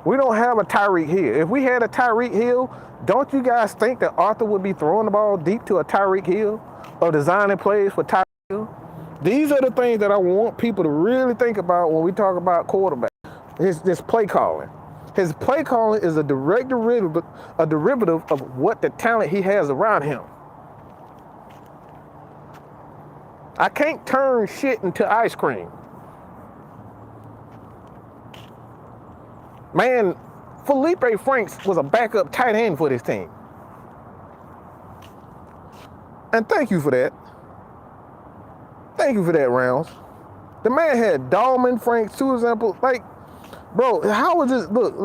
We don't have a Tyreek Hill. If we had a Tyreek Hill, don't you guys think that Arthur would be throwing the ball deep to a Tyreek Hill or designing plays for Tyreek Hill? These are the things that I want people to really think about when we talk about quarterback. His play calling. His play calling is a direct derivative of what the talent he has around him. I can't turn shit into ice cream. Man, Felipe Franks was a backup tight end for this team. And thank you for that. Thank you for that, Rounds. The man had Dahlman, Franks, two examples. Like, bro, how is this? Look.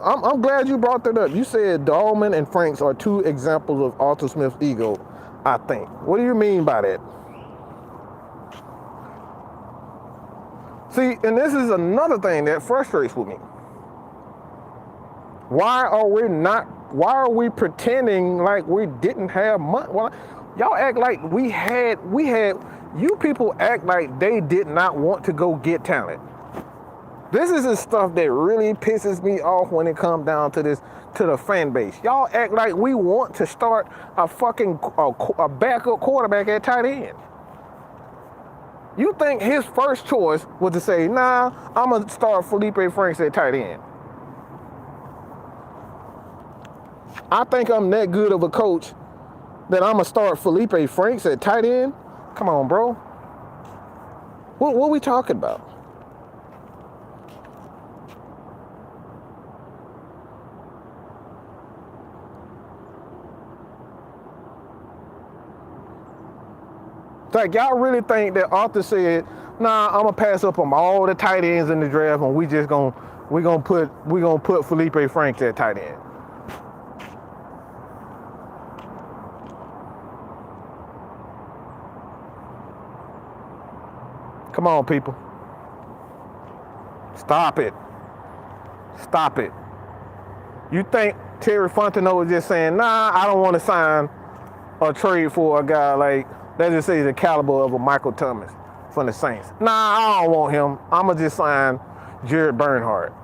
I'm glad you brought that up. You said Dahlman and Franks are two examples of Arthur Smith's ego, I think. What do you mean by that? See, and this is another thing that frustrates with me. Why are we pretending like we didn't have money? Well, y'all act like we had, you people act like they did not want to go get talent. This is the stuff that really pisses me off when it comes down to the fan base. Y'all act like we want to start a backup quarterback at tight end. You think his first choice was to say, nah, I'm going to start Felipe Franks at tight end. I think I'm that good of a coach that I'm going to start Felipe Franks at tight end? Come on, bro. What are we talking about? Like, y'all really think that Arthur said, Nah, I'm gonna pass up on all the tight ends in the draft, and we gonna put Felipe Franks at tight end. Come on, people. Stop it. Stop it. You think Terry Fontenot is just saying, nah, I don't want to sign or trade for a guy like, let's just say the caliber of a Michael Thomas from the Saints. Nah, I don't want him. I'm going to just sign Jared Bernhardt.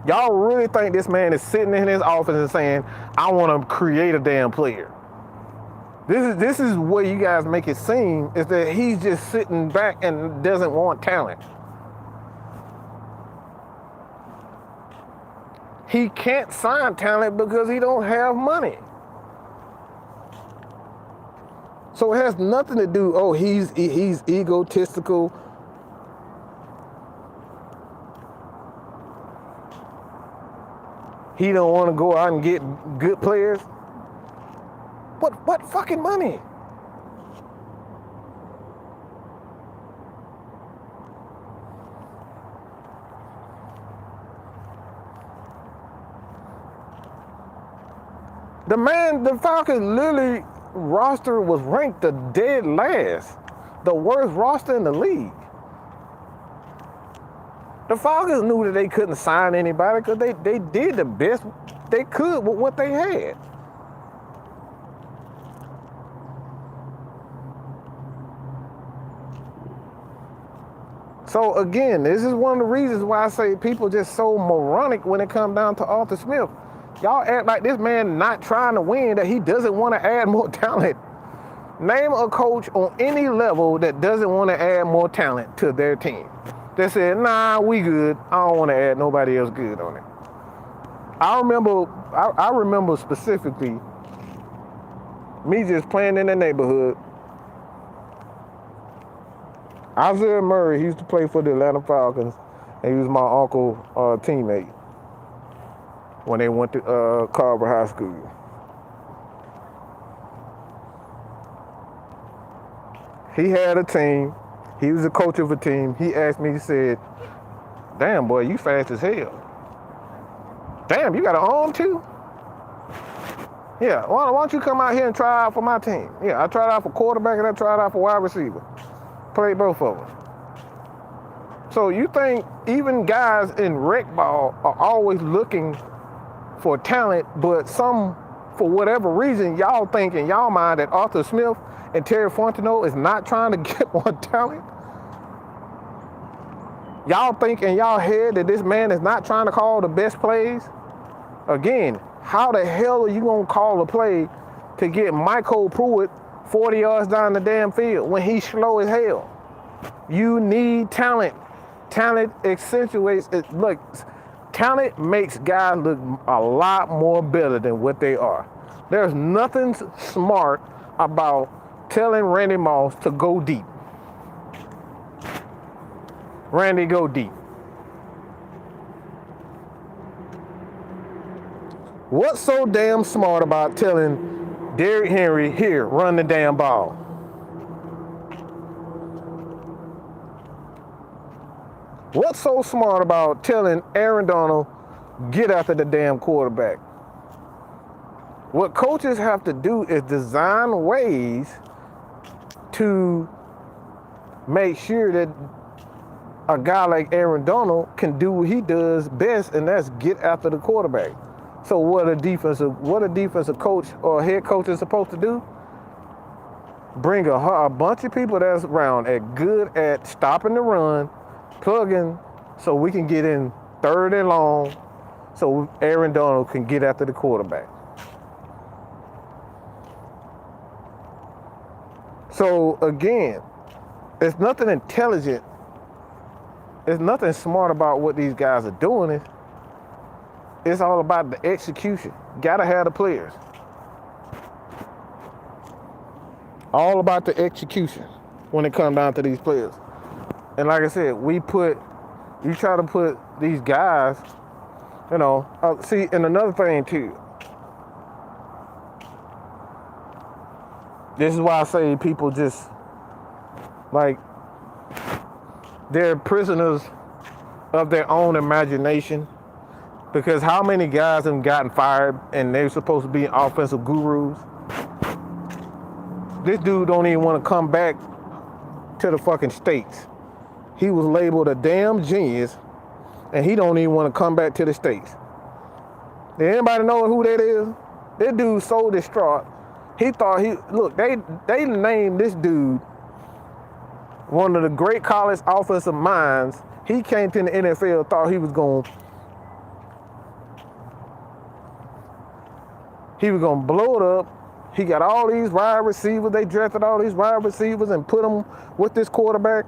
Y'all really think this man is sitting in his office and saying, I want to create a damn player? This is what you guys make it seem, is that he's just sitting back and doesn't want talent. He can't sign talent because he don't have money. So it has nothing to do, oh, he's egotistical. He don't want to go out and get good players. What fucking money? The Falcons literally roster was ranked the dead last, the worst roster in the league. The Falcons knew that they couldn't sign anybody because they did the best they could with what they had. So again, this is one of the reasons why I say people just so moronic when it comes down to Arthur Smith. Y'all act like this man not trying to win, that he doesn't want to add more talent. Name a coach on any level that doesn't want to add more talent to their team. They said, nah, we good. I don't want to add nobody else good on it. I remember specifically me just playing in the neighborhood. Isaiah Murray, he used to play for the Atlanta Falcons, and he was my uncle's teammate when they went to Carver High School. He had a team. He was the coach of a team. He asked me, he said, damn, boy, you fast as hell. Damn, you got an arm too? Yeah, why don't you come out here and try out for my team? Yeah, I tried out for quarterback and I tried out for wide receiver. Played both of them. So you think even guys in rec ball are always looking for talent, but some, for whatever reason, y'all think in y'all mind that Arthur Smith and Terry Fontenot is not trying to get more talent? Y'all think in y'all head that this man is not trying to call the best plays? Again, how the hell are you going to call a play to get Michael Pruitt 40 yards down the damn field when he's slow as hell? You need talent. Talent accentuates it. Look, talent makes guys look a lot more better than what they are. There's nothing smart about telling Randy Moss to go deep. Randy, go deep. What's so damn smart about telling Derrick Henry, here, run the damn ball? What's so smart about telling Aaron Donald, get after the damn quarterback? What coaches have to do is design ways to make sure that a guy like Aaron Donald can do what he does best, and that's get after the quarterback. So what a defensive coach or head coach is supposed to do? Bring a bunch of people that's around good at stopping the run, plugging, so we can get in third and long, so Aaron Donald can get after the quarterback. So again, there's nothing intelligent. There's nothing smart about what these guys are doing. It's all about the execution. Gotta have the players. All about the execution when it comes down to these players. And like I said, you try to put these guys, see, and another thing too. This is why I say people just Like, they're prisoners of their own imagination. Because how many guys have gotten fired and they're supposed to be offensive gurus? This dude don't even want to come back to the fucking States. He was labeled a damn genius, and he don't even want to come back to the States. Did anybody know who that is? This dude's so distraught. He thought they named this dude one of the great college offensive minds. He came to the NFL, thought he was going to blow it up. He got all these wide receivers. They drafted all these wide receivers and put them with this quarterback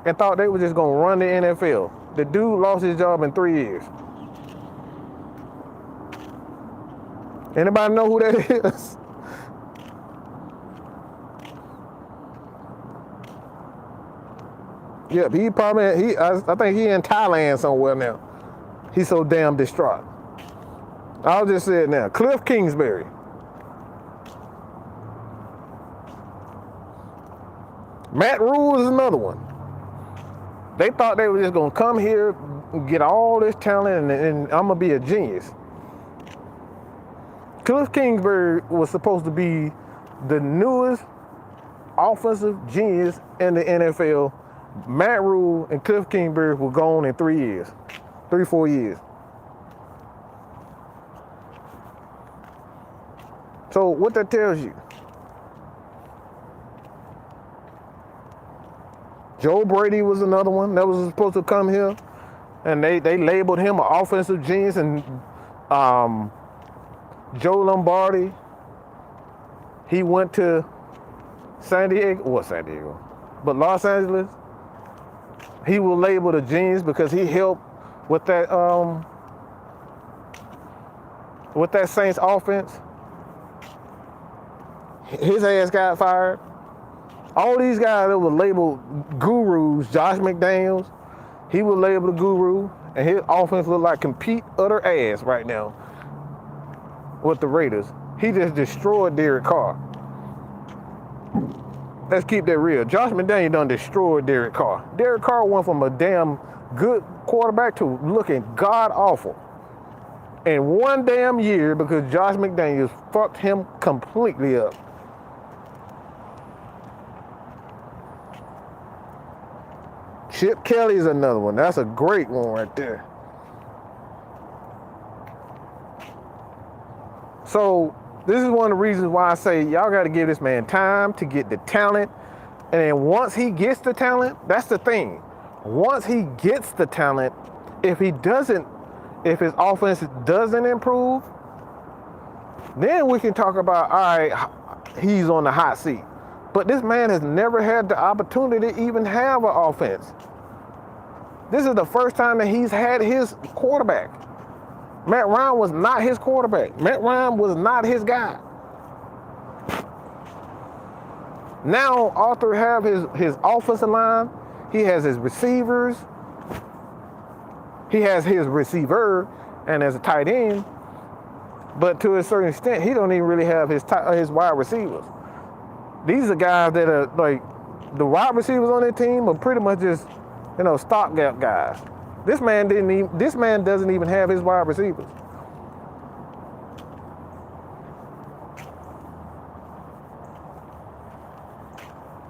and thought they were just going to run the NFL. The dude lost his job in 3 years. Anybody know who that is? Yep, I think he in Thailand somewhere now. He's so damn distraught. I'll just say it now. Cliff Kingsbury. Matt Rule is another one. They thought they were just going to come here, get all this talent, and I'm going to be a genius. Cliff Kingsbury was supposed to be the newest offensive genius in the NFL. Matt Rule and Cliff Kingsbury were gone in 3 years. 3-4 years. So what that tells you? Joe Brady was another one that was supposed to come here, and they labeled him an offensive genius, and Joe Lombardi, he went to Los Angeles. He was labeled a genius because he helped with that Saints offense. His ass got fired. All these guys that were labeled gurus, Josh McDaniels, he was labeled a guru, and his offense looked like complete utter ass right now with the Raiders. He just destroyed Derek Carr. Let's keep that real. Josh McDaniels done destroyed Derek Carr. Derek Carr went from a damn good quarterback to looking god awful in one damn year because Josh McDaniels fucked him completely up. Chip Kelly's another one. That's a great one right there. So this is one of the reasons why I say y'all got to give this man time to get the talent. And then once he gets the talent, that's the thing. Once he gets the talent, if his offense doesn't improve, then we can talk about, all right, he's on the hot seat. But this man has never had the opportunity to even have an offense. This is the first time that he's had his quarterback. Matt Ryan was not his quarterback. Matt Ryan was not his guy. Now Arthur have his offensive line. He has his receivers. He has his receiver and as a tight end. But to a certain extent, he don't even really have his wide receivers. These are guys that are like, the wide receivers on their team are pretty much just, stopgap guys. This man doesn't even have his wide receivers.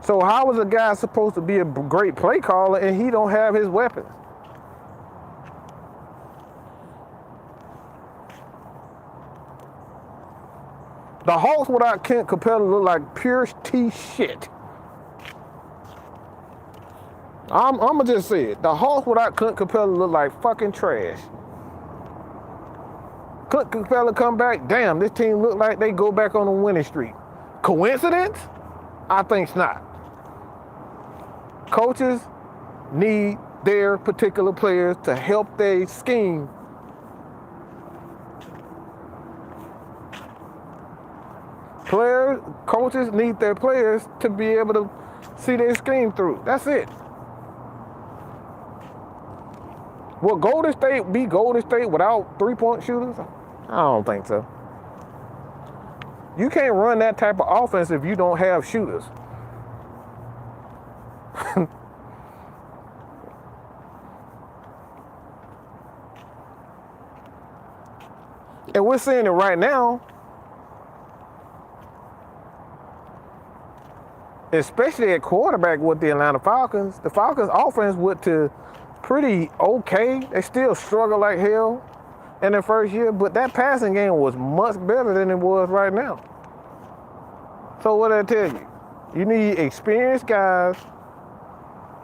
So how is a guy supposed to be a great play caller and he don't have his weapons? The Hawks without Kent Capella look like pure T shit. I'm gonna just say it. The Hawks without Clint Capella look like fucking trash. Clint Capella come back, damn, this team look like they go back on a winning streak. Coincidence? I think not. Coaches need their particular players to help their scheme. Coaches need their players to be able to see their scheme through. That's it. Will Golden State be Golden State without three-point shooters? I don't think so. You can't run that type of offense if you don't have shooters. And we're seeing it right now, especially at quarterback with the Atlanta Falcons. The Falcons offense went to pretty okay. They still struggle like hell in their first year, but that passing game was much better than it was right now. So what did I tell you? You need experienced guys.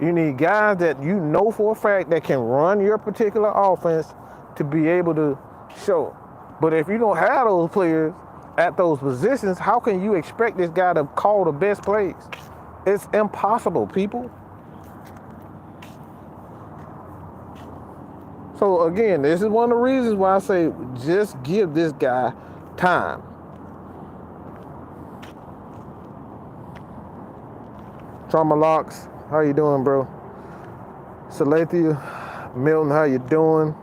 You need guys that you know for a fact that can run your particular offense to be able to show. But if you don't have those players at those positions, how can you expect this guy to call the best plays? It's impossible, people. So again, this is one of the reasons why I say just give this guy time. Trauma Locks, how you doing, bro? Salathia, Milton, how you doing?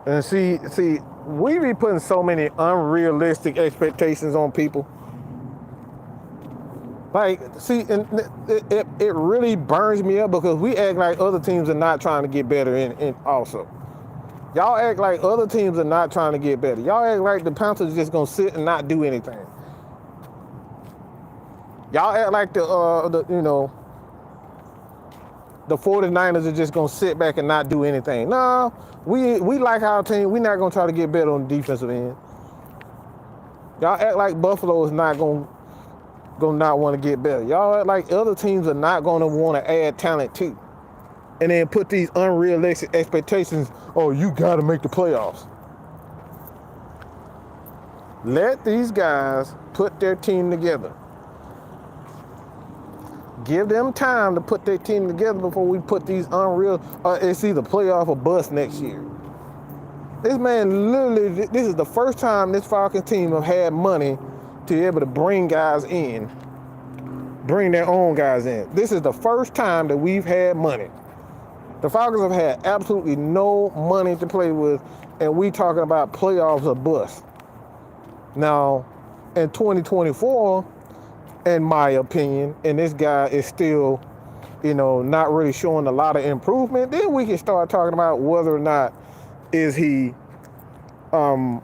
And see, we be putting so many unrealistic expectations on people. Like, see, and it really burns me up because we act like other teams are not trying to get better in also. Y'all act like other teams are not trying to get better. Y'all act like the Panthers are just gonna sit and not do anything. Y'all act like the 49ers are just gonna sit back and not do anything. No, we like our team. We're not gonna try to get better on the defensive end. Y'all act like Buffalo is not gonna not want to get better. Y'all act like other teams are not gonna want to add talent too. And then put these unrealistic expectations, oh, you gotta make the playoffs. Let these guys put their team together. Give them time to put their team together before we put these unreal, it's either playoff or bust next year. This man literally, this is the first time this Falcons team have had money to be able to bring guys in, bring their own guys in. This is the first time that we've had money. The Falcons have had absolutely no money to play with, and we talking about playoffs or bust. Now, in 2024, in my opinion, and this guy is still, not really showing a lot of improvement, then we can start talking about whether or not is he on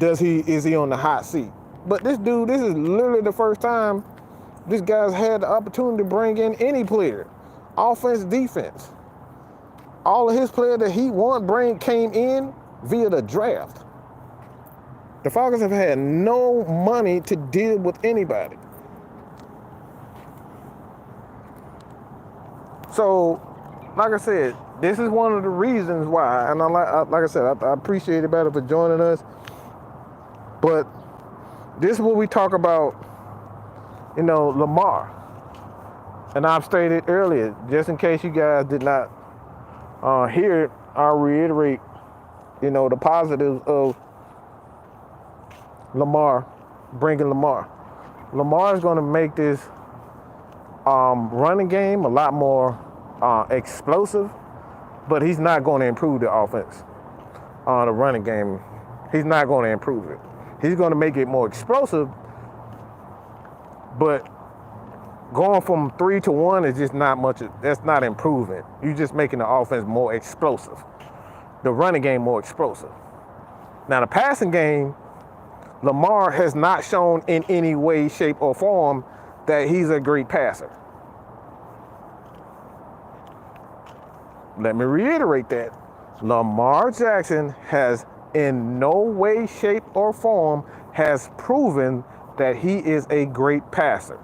the hot seat. But this dude, this is literally the first time this guy's had the opportunity to bring in any player. Offense, defense. All of his players that he came in via the draft. The Falcons have had no money to deal with anybody. So, like I said, this is one of the reasons why, and like I said, I appreciate it better for joining us. But this is what we talk about, Lamar. And I've stated earlier, just in case you guys did not hear it, I'll reiterate, the positives of Lamar, bringing Lamar. Lamar is going to make this running game a lot more explosive, but he's not going to improve the offense. The running game, he's not going to improve it. He's going to make it more explosive, but going from 3 to 1 is just not much. That's not improvement. You're just making the offense more explosive. The running game more explosive. Now the passing game, Lamar has not shown in any way, shape, or form that he's a great passer. Let me reiterate that. Lamar Jackson has in no way, shape, or form has proven that he is a great passer.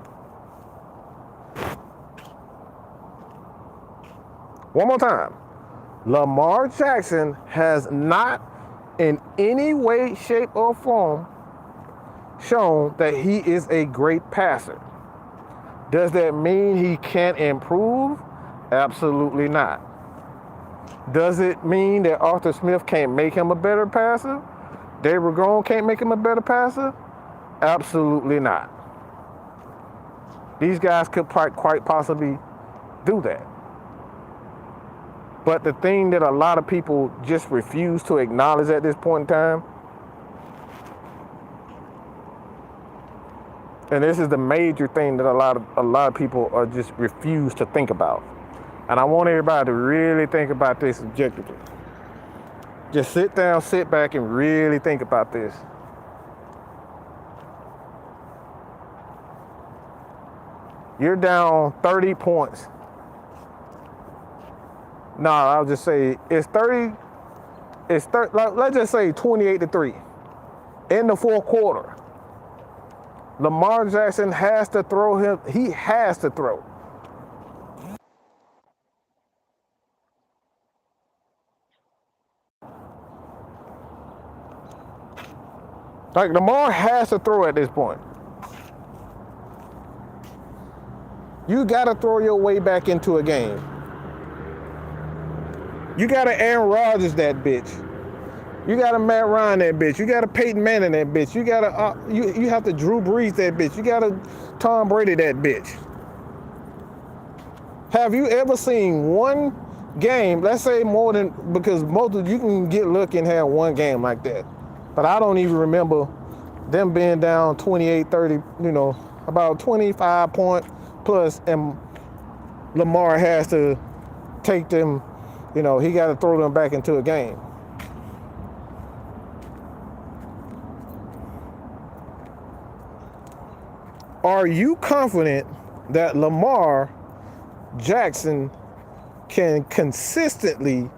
One more time. Lamar Jackson has not in any way, shape, or form shown that he is a great passer. Does that mean he can't improve? Absolutely not. Does it mean that Arthur Smith can't make him a better passer? David Ragone can't make him a better passer? Absolutely not. These guys could quite possibly do that. But the thing that a lot of people just refuse to acknowledge at this point in time, And this is the major thing that a lot of people are just refuse to think about. And I want everybody to really think about this objectively. Just sit down, sit back, and really think about this. You're down 30 points. No, I'll just say it's 30. Let's just say 28-3 in the fourth quarter. Lamar Jackson has to throw him. He has to throw. Like, Lamar has to throw at this point. You got to throw your way back into a game. You got to Aaron Rodgers that bitch. You got to Matt Ryan that bitch. You got to Peyton Manning that bitch. You got to you have to Drew Brees that bitch. You got to Tom Brady that bitch. Have you ever seen one game? Let's say more than, because most of you can get lucky and have one game like that. But I don't even remember them being down 28-30, about 25 point plus, and Lamar has to take them, he got to throw them back into a game. Are you confident that Lamar Jackson can consistently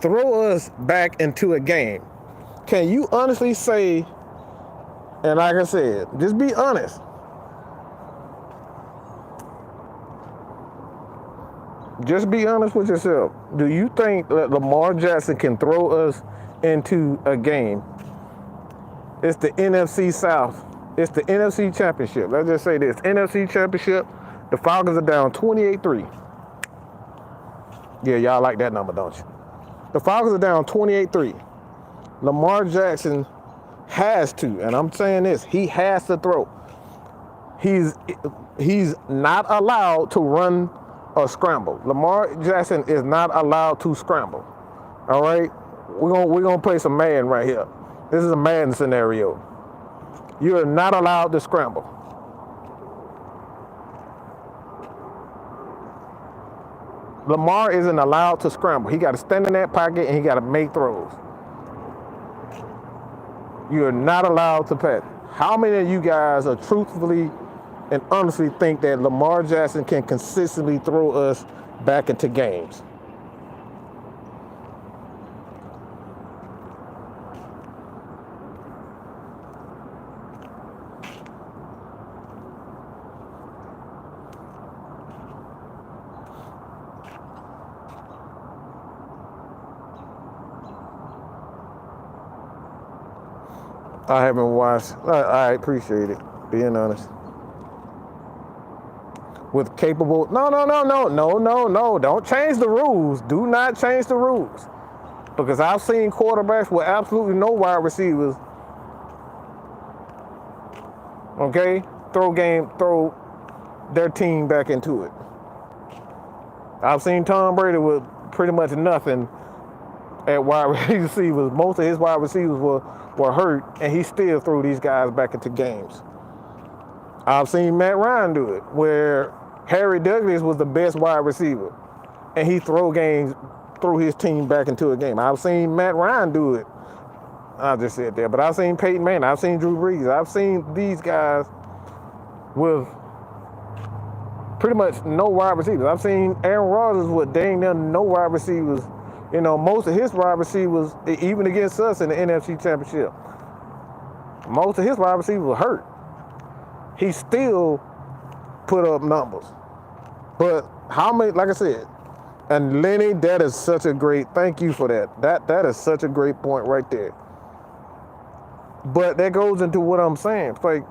throw us back into a game? Can you honestly say, and like I said, just be honest. Just be honest with yourself. Do you think that Lamar Jackson can throw us into a game? It's the NFC South. It's the NFC Championship. Let's just say this. NFC Championship, the Falcons are down 28-3. Yeah, y'all like that number, don't you? The Falcons are down 28-3. Lamar Jackson has to, and I'm saying this, he has to throw. He's not allowed to run or scramble. Lamar Jackson is not allowed to scramble. All right? We're gonna play some Madden right here. This is a Madden scenario. You are not allowed to scramble. Lamar isn't allowed to scramble. He got to stand in that pocket and he got to make throws. You are not allowed to pass. How many of you guys are truthfully and honestly think that Lamar Jackson can consistently throw us back into games? I haven't watched. I appreciate it. Being honest. With capable. No. Don't change the rules. Do not change the rules. Because I've seen quarterbacks with absolutely no wide receivers. Okay? Throw their team back into it. I've seen Tom Brady with pretty much nothing at wide receivers. Most of his wide receivers were hurt, and he still threw these guys back into games. I've seen Matt Ryan do it, where Harry Douglas was the best wide receiver, and he threw his team back into a game. I've seen Matt Ryan do it. I just said that, but I've seen Peyton Manning, I've seen Drew Brees, I've seen these guys with pretty much no wide receivers. I've seen Aaron Rodgers with dang near no wide receivers. Most of his wide receivers, even against us in the NFC Championship, most of his wide receivers were hurt. He still put up numbers. But how many, like I said, and Lenny, that is such a great, thank you for that. That is such a great point right there. But that goes into what I'm saying. It's like,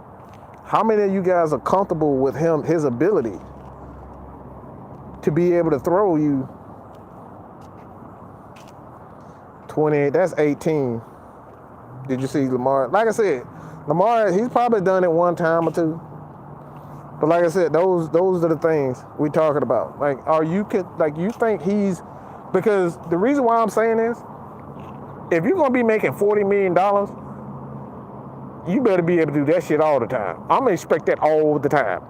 how many of you guys are comfortable with his ability to be able to throw you 28, that's 18. Did you see Lamar? Like I said, Lamar, he's probably done it one time or two. But like I said, those are the things we talking about. Like, you think he's, because the reason why I'm saying this, if you're gonna be making $40 million, You better be able to do that shit all the time. I'm gonna expect that all the time.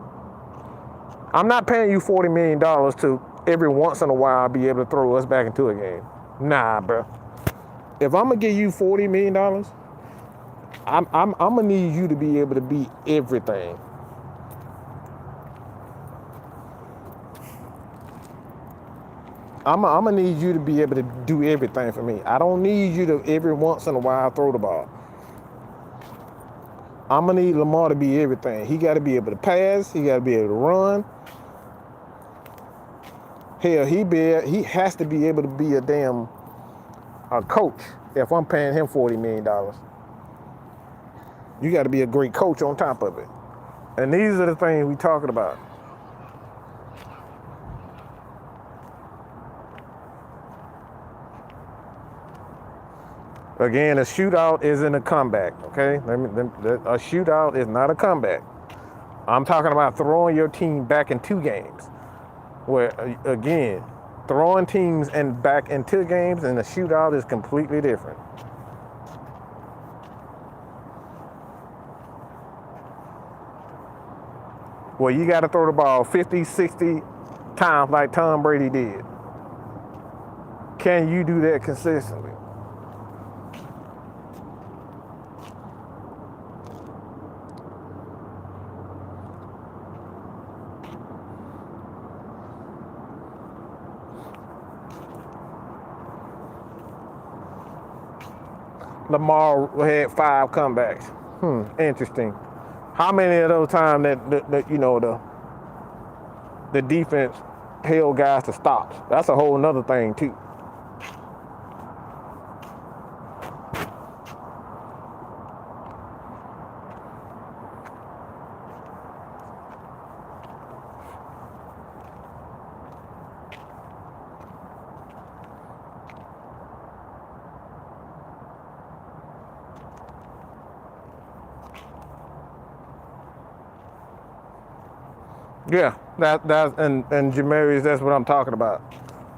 I'm not paying you $40 million to every once in a while be able to throw us back into a game. Nah, bro. If I'm gonna give you $40 million, I'm gonna need you to be able to be everything. I'm gonna need you to be able to do everything for me. I don't need you to every once in a while throw the ball. I'm gonna need Lamar to be everything. He got to be able to pass. He got to be able to run. Hell, he has to be able to be a coach. If I'm paying him $40 million, you got to be a great coach on top of it. And these are the things we talking about. Again, a shootout isn't a comeback, okay? A shootout is not a comeback. I'm talking about throwing your team back in 2 games. Where, again, throwing teams back into games and a shootout is completely different. Well, you got to throw the ball 50, 60 times like Tom Brady did. Can you do that consistently? Lamar had 5 comebacks. Interesting. How many of those times that you know the defense held guys to stops? That's a whole nother thing too. Yeah, that's and Jamarius, that's what I'm talking about.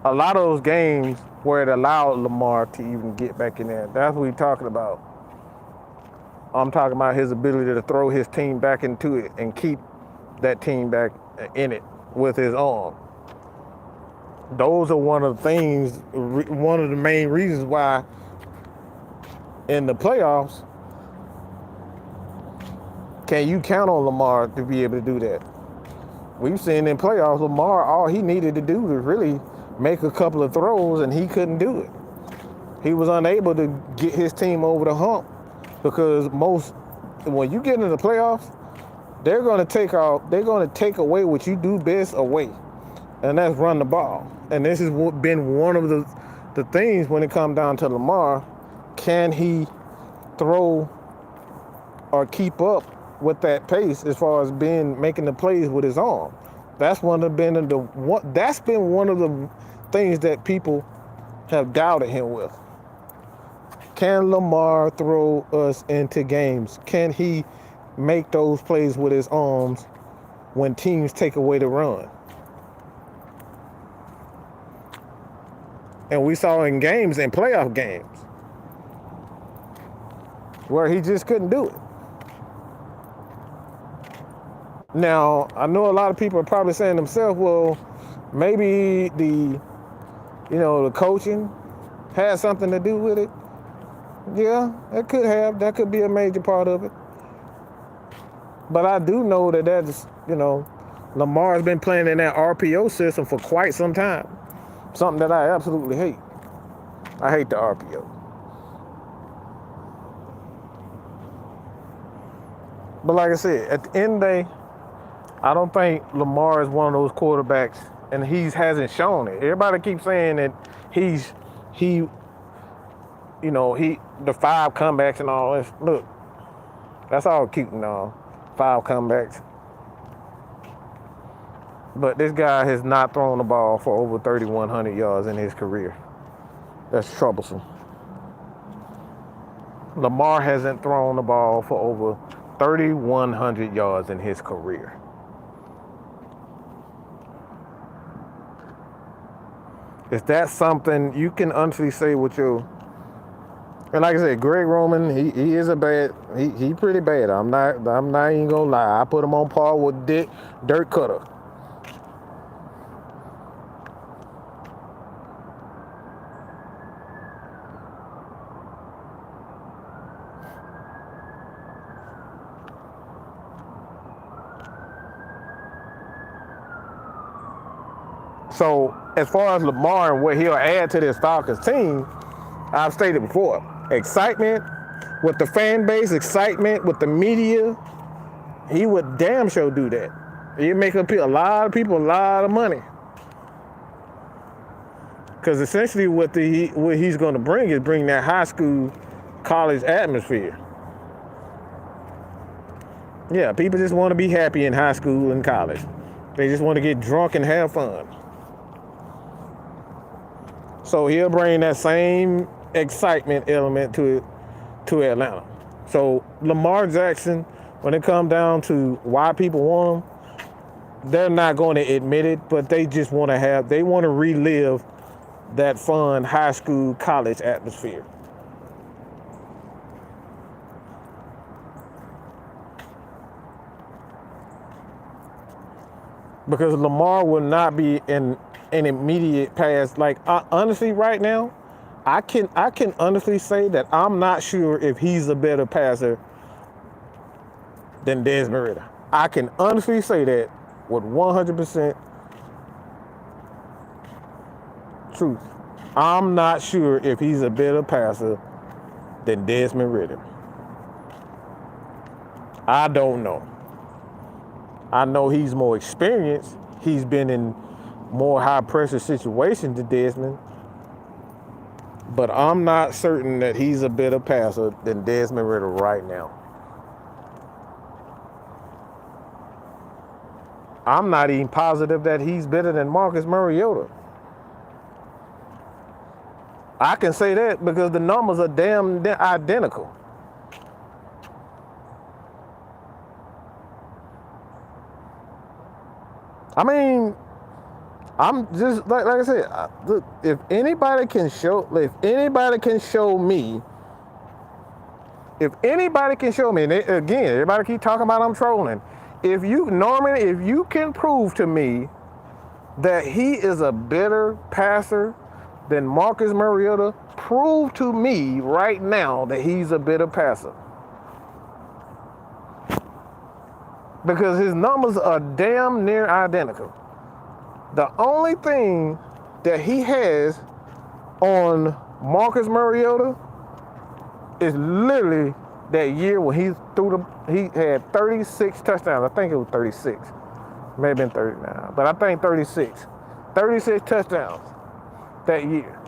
A lot of those games where it allowed Lamar to even get back in there, that's what we're talking about. I'm talking about his ability to throw his team back into it and keep that team back in it with his arm. Those are one of the main reasons why in the playoffs, can you count on Lamar to be able to do that? We've seen in playoffs, Lamar, all he needed to do was really make a couple of throws, and he couldn't do it. He was unable to get his team over the hump because when you get into the playoffs, they're going to take away what you do best away, and that's run the ball. And this has been one of the things when it comes down to Lamar. Can he throw or keep up with that pace as far as making the plays with his arm? That's been one of the things that people have doubted him with. Can Lamar throw us into games? Can he make those plays with his arms when teams take away the run? And we saw in playoff games, where he just couldn't do it. Now, I know a lot of people are probably saying to themselves, well, maybe the coaching has something to do with it. Yeah, that could be a major part of it. But I do know that's Lamar's been playing in that RPO system for quite some time. Something that I absolutely hate. I hate the RPO. But like I said, at the end of the day, I don't think Lamar is one of those quarterbacks, and he hasn't shown it. Everybody keeps saying that the 5 comebacks and all this. Look, that's all cute and all, 5 comebacks. But this guy has not thrown the ball for over 3,100 yards in his career. That's troublesome. Lamar hasn't thrown the ball for over 3,100 yards in his career. Is that something you can honestly say with you? And like I said, Greg Roman, he is a bad, He pretty bad. I'm not even gonna lie. I put him on par with Dirk Cutter. So as far as Lamar and what he'll add to this Falcons team, I've stated before, excitement with the fan base, excitement with the media, he would damn sure do that. He'd make a lot of people a lot of money. Because essentially what he's going to bring is bring that high school, college atmosphere. Yeah, people just want to be happy in high school and college. They just want to get drunk and have fun. So he'll bring that same excitement element to Atlanta. So Lamar Jackson, when it comes down to why people want him, they're not going to admit it, but they just want to relive that fun high school, college atmosphere. Because Lamar will not be in an immediate pass. Like honestly, right now, I can honestly say that I'm not sure if he's a better passer than Desmond Ritter. I can honestly say that with 100% truth. I'm not sure if he's a better passer than Desmond Ritter. I don't know. I know he's more experienced. He's been in more high pressure situations than Desmond. But I'm not certain that he's a better passer than Desmond Ritter right now. I'm not even positive that he's better than Marcus Mariota. I can say that because the numbers are damn identical. I mean, I'm just like I said. Look, if anybody can show me, and again, everybody keep talking about I'm trolling. If you can prove to me that he is a better passer than Marcus Mariota, prove to me right now that he's a better passer. Because his numbers are damn near identical. The only thing that he has on Marcus Mariota is literally that year when he had 36 touchdowns. I think it was 36. May have been 39, but I think 36. 36 touchdowns that year.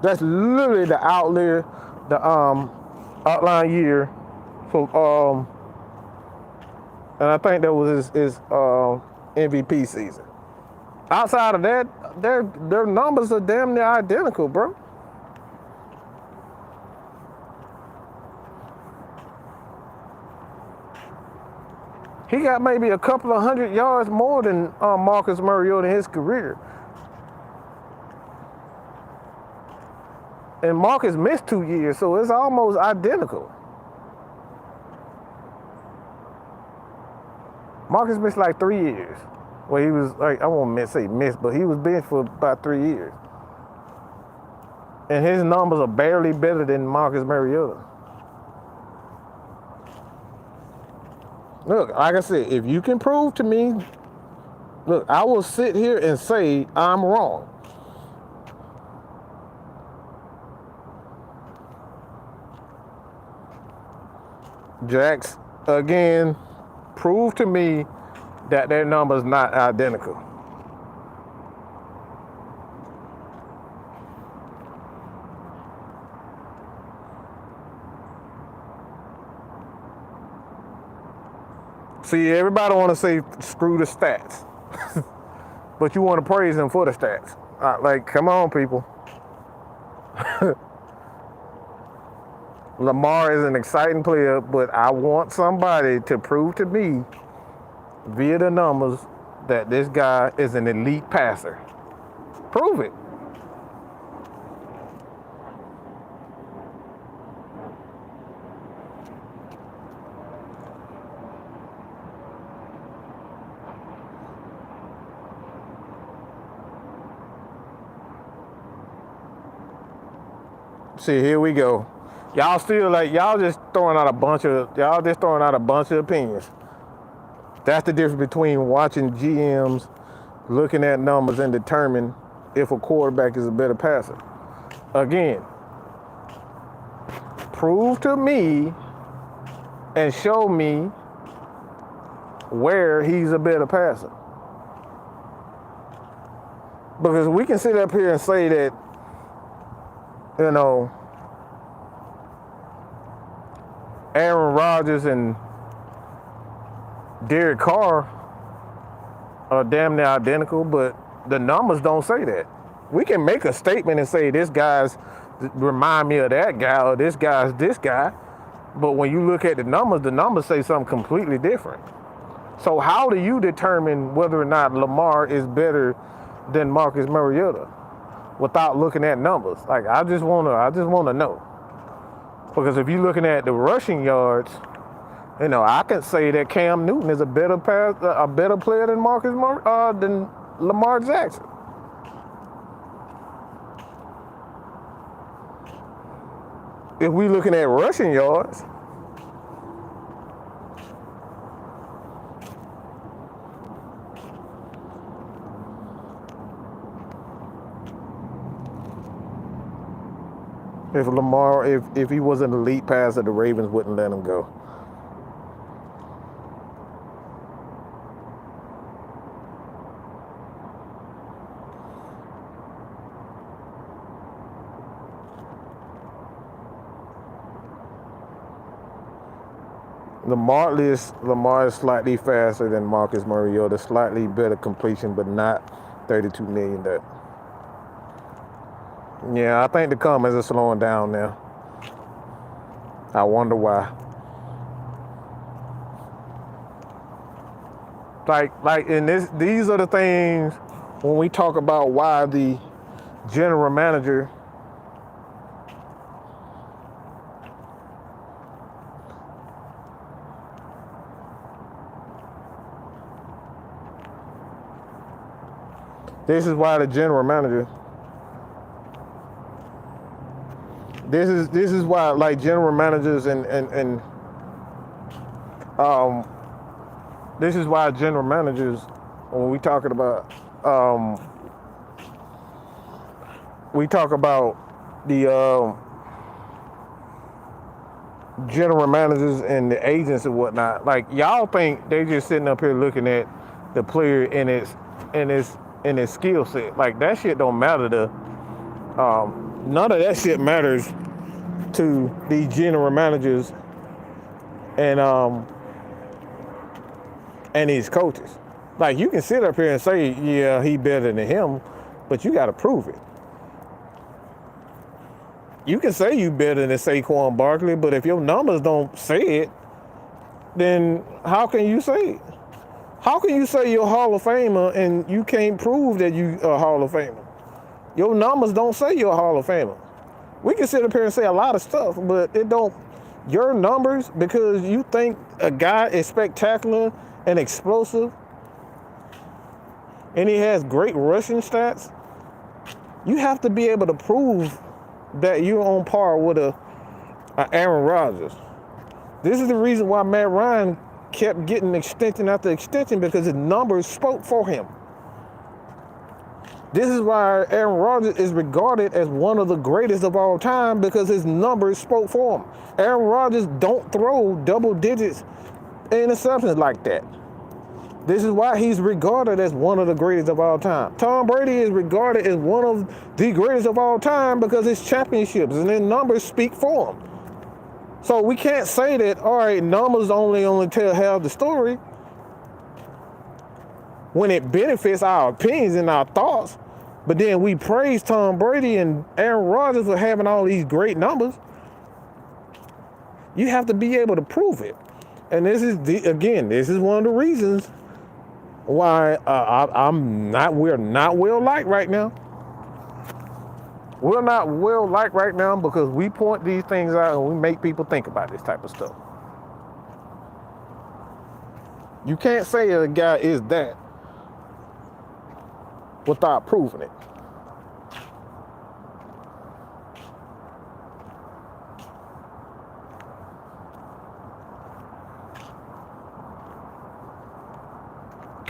That's literally the outline year. So, and I think that was his MVP season. Outside of that, their numbers are damn near identical, bro. He got maybe a couple of 100 yards more than Marcus Mariota in his career. And Marcus missed 2 years, so it's almost identical. Marcus missed like 3 years. Well, he was like, I won't say missed, but he was benched for about 3 years. And his numbers are barely better than Marcus Mariota. Look, like I said, if you can prove to me, look, I will sit here and say I'm wrong. Jax, again, prove to me that their numbers not identical. See, everybody want to say screw the stats, but you want to praise him for the stats. Like, come on, people. Lamar is an exciting player, but I want somebody to prove to me via the numbers that this guy is an elite passer. Prove it. See, here we go. Y'all still like y'all just throwing out a bunch of opinions. That's the difference between watching GMs, looking at numbers and determine if a quarterback is a better passer. Again, prove to me and show me where he's a better passer. Because we can sit up here and say that, Aaron Rodgers and Derek Carr are damn near identical, but the numbers don't say that. We can make a statement and say this guy's remind me of that guy or this guy's this guy, but when you look at the numbers say something completely different. So how do you determine whether or not Lamar is better than Marcus Mariota without looking at numbers? Like I just wanna know. Because if you're looking at the rushing yards, I can say that Cam Newton is a better player than than Lamar Jackson. If we're looking at rushing yards, if Lamar, if he was an elite passer, the Ravens wouldn't let him go. Lamar is slightly faster than Marcus Mariota, slightly better completion, but not 32 million. That. Yeah, I think the comments are slowing down now. I wonder why. These are the things when we talk about why the general manager This is why the general manager. This is why like general managers and this is why general managers, when we talk about the general managers and the agents and whatnot. Like y'all think they just sitting up here looking at the player in his skill set. Like that shit don't matter to none of that shit matters to these general managers and these coaches. Like you can sit up here and say, yeah, he better than him, but you gotta prove it. You can say you better than Saquon Barkley, but if your numbers don't say it, then how can you say it? How can you say you're a Hall of Famer and you can't prove that you are a Hall of Famer? Your numbers don't say you're a Hall of Famer. We can sit up here and say a lot of stuff, but it don't. Your numbers, because you think a guy is spectacular and explosive, and he has great rushing stats, you have to be able to prove that you're on par with a Aaron Rodgers. This is the reason why Matt Ryan kept getting extension after extension, because his numbers spoke for him. This is why Aaron Rodgers is regarded as one of the greatest of all time, because his numbers spoke for him. Aaron Rodgers don't throw double digits interceptions like that. This is why he's regarded as one of the greatest of all time. Tom Brady is regarded as one of the greatest of all time because his championships and his numbers speak for him. So we can't say that, all right, numbers only tell half the story when it benefits our opinions and our thoughts. But then we praise Tom Brady and Aaron Rodgers for having all these great numbers. You have to be able to prove it. And this is one of the reasons why we're not well liked right now. We're not well liked right now because we point these things out and we make people think about this type of stuff. You can't say a guy is that without proving it.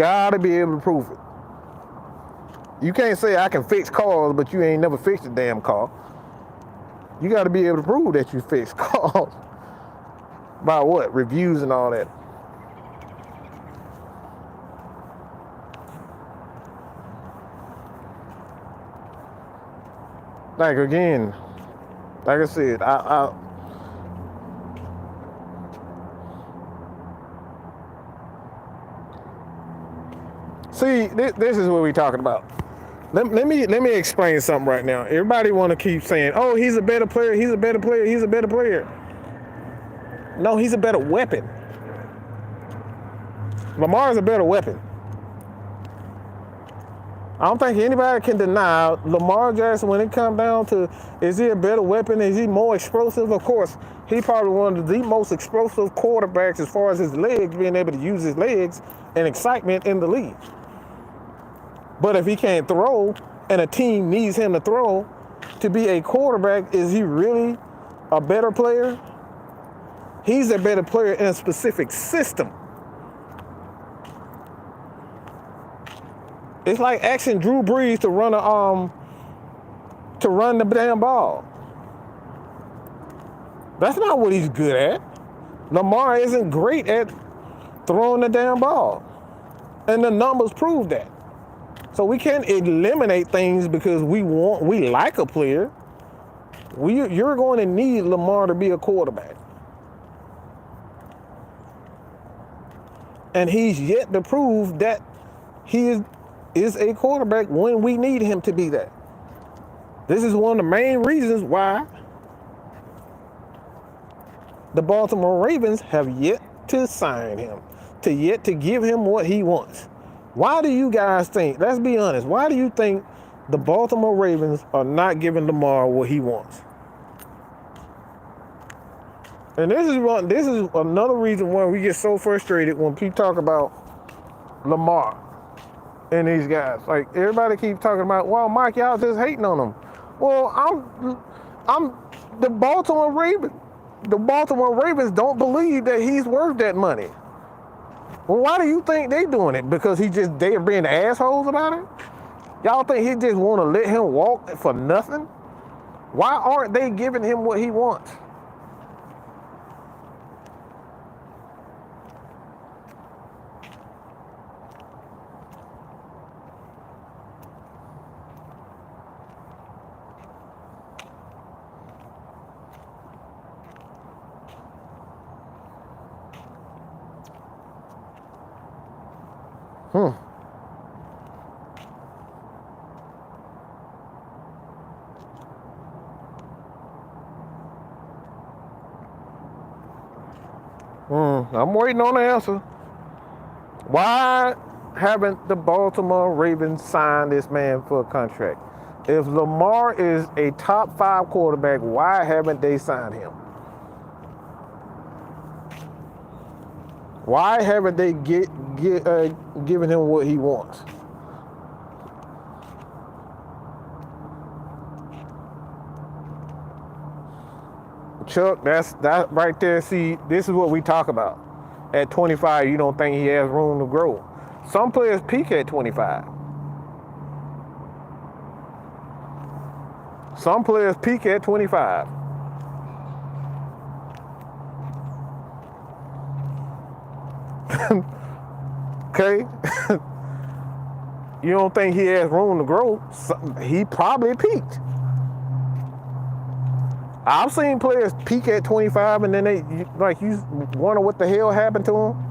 gotta be able to prove it. You can't say I can fix cars, but you ain't never fixed a damn car. You gotta be able to prove that you fix cars. By what? Reviews and all that. Like again, like I said, I see, this is what we're talking about. Let me explain something right now. Everybody want to keep saying, "Oh, he's a better player. He's a better player. He's a better player." No, he's a better weapon. Lamar is a better weapon. I don't think anybody can deny Lamar Jackson when it comes down to, is he a better weapon? Is he more explosive? Of course, he's probably one of the most explosive quarterbacks as far as his legs, being able to use his legs and excitement in the league. But if he can't throw and a team needs him to throw to be a quarterback, is he really a better player? He's a better player in a specific system. It's like asking Drew Brees to run the damn ball. That's not what he's good at. Lamar isn't great at throwing the damn ball. And the numbers prove that. So we can't eliminate things because we like a player. You're going to need Lamar to be a quarterback. And he's yet to prove that he is a quarterback when we need him to be that. This is one of the main reasons why the Baltimore Ravens have yet to sign him, yet to give him what he wants. Why do you guys think, let's be honest, why do you think the Baltimore Ravens are not giving Lamar what he wants? And this is another reason why we get so frustrated when people talk about Lamar and these guys. Like, everybody keeps talking about, well, Mike, y'all just hating on him. Well, I'm the Baltimore Ravens. The Baltimore Ravens don't believe that he's worth that money. Well, why do you think they doing it? Because they're being assholes about it? Y'all think he just want to let him walk for nothing? Why aren't they giving him what he wants? I'm waiting on the answer. Why haven't the Baltimore Ravens signed this man for a contract? If Lamar is a top 5 quarterback, why haven't they signed him? Why haven't they given him what he wants? Chuck, that right there. See, this is what we talk about. At 25, you don't think he has room to grow. Some players peak at 25. Some players peak at 25. Okay? You don't think he has room to grow? He probably peaked. I've seen players peak at 25 and then you wonder what the hell happened to them.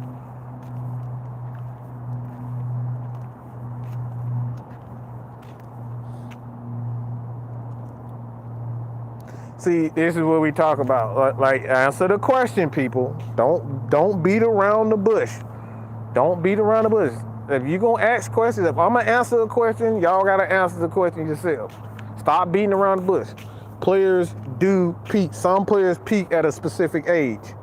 See, this is what we talk about. Like, answer the question, people. Don't beat around the bush. Don't beat around the bush. If you're gonna ask questions, if I'm gonna answer a question, y'all gotta answer the question yourself. Stop beating around the bush. Players do peak. Some players peak at a specific age.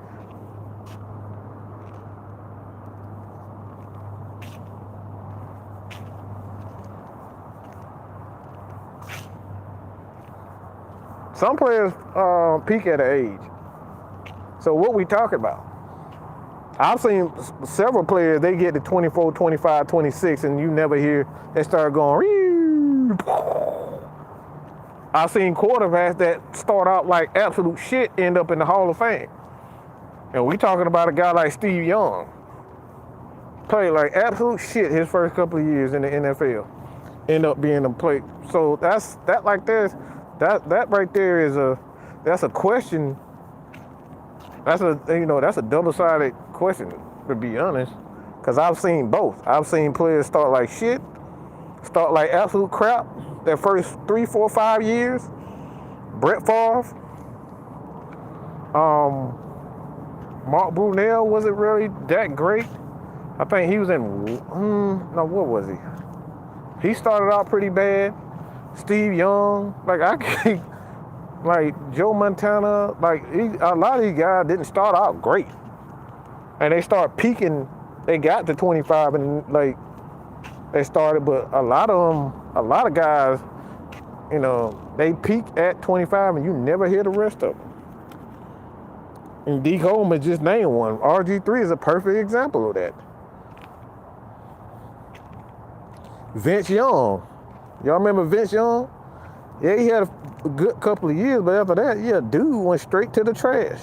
Some players peak at an age. So what we talking about? I've seen several players, they get to 24, 25, 26, and you never hear they start going. I've seen quarterbacks that start out like absolute shit end up in the Hall of Fame. And we talking about a guy like Steve Young. Played like absolute shit his first couple of years in the NFL. End up being a play. So that right there is that's a question. That's a double-sided question, to be honest. Because I've seen both. I've seen players start like shit, start like absolute crap their first 3, 4, 5 years. Brett Favre. Mark Brunell wasn't really that great. I think he was what was he? He started out pretty bad. Steve Young, like Joe Montana, a lot of these guys didn't start out great. And they start peaking, they got to 25 and they started, but a lot of guys, they peak at 25 and you never hear the rest of them. And D. Coleman just named one. RG3 is a perfect example of that. Vince Young. Y'all remember Vince Young? Yeah, he had a good couple of years, but after that, dude went straight to the trash.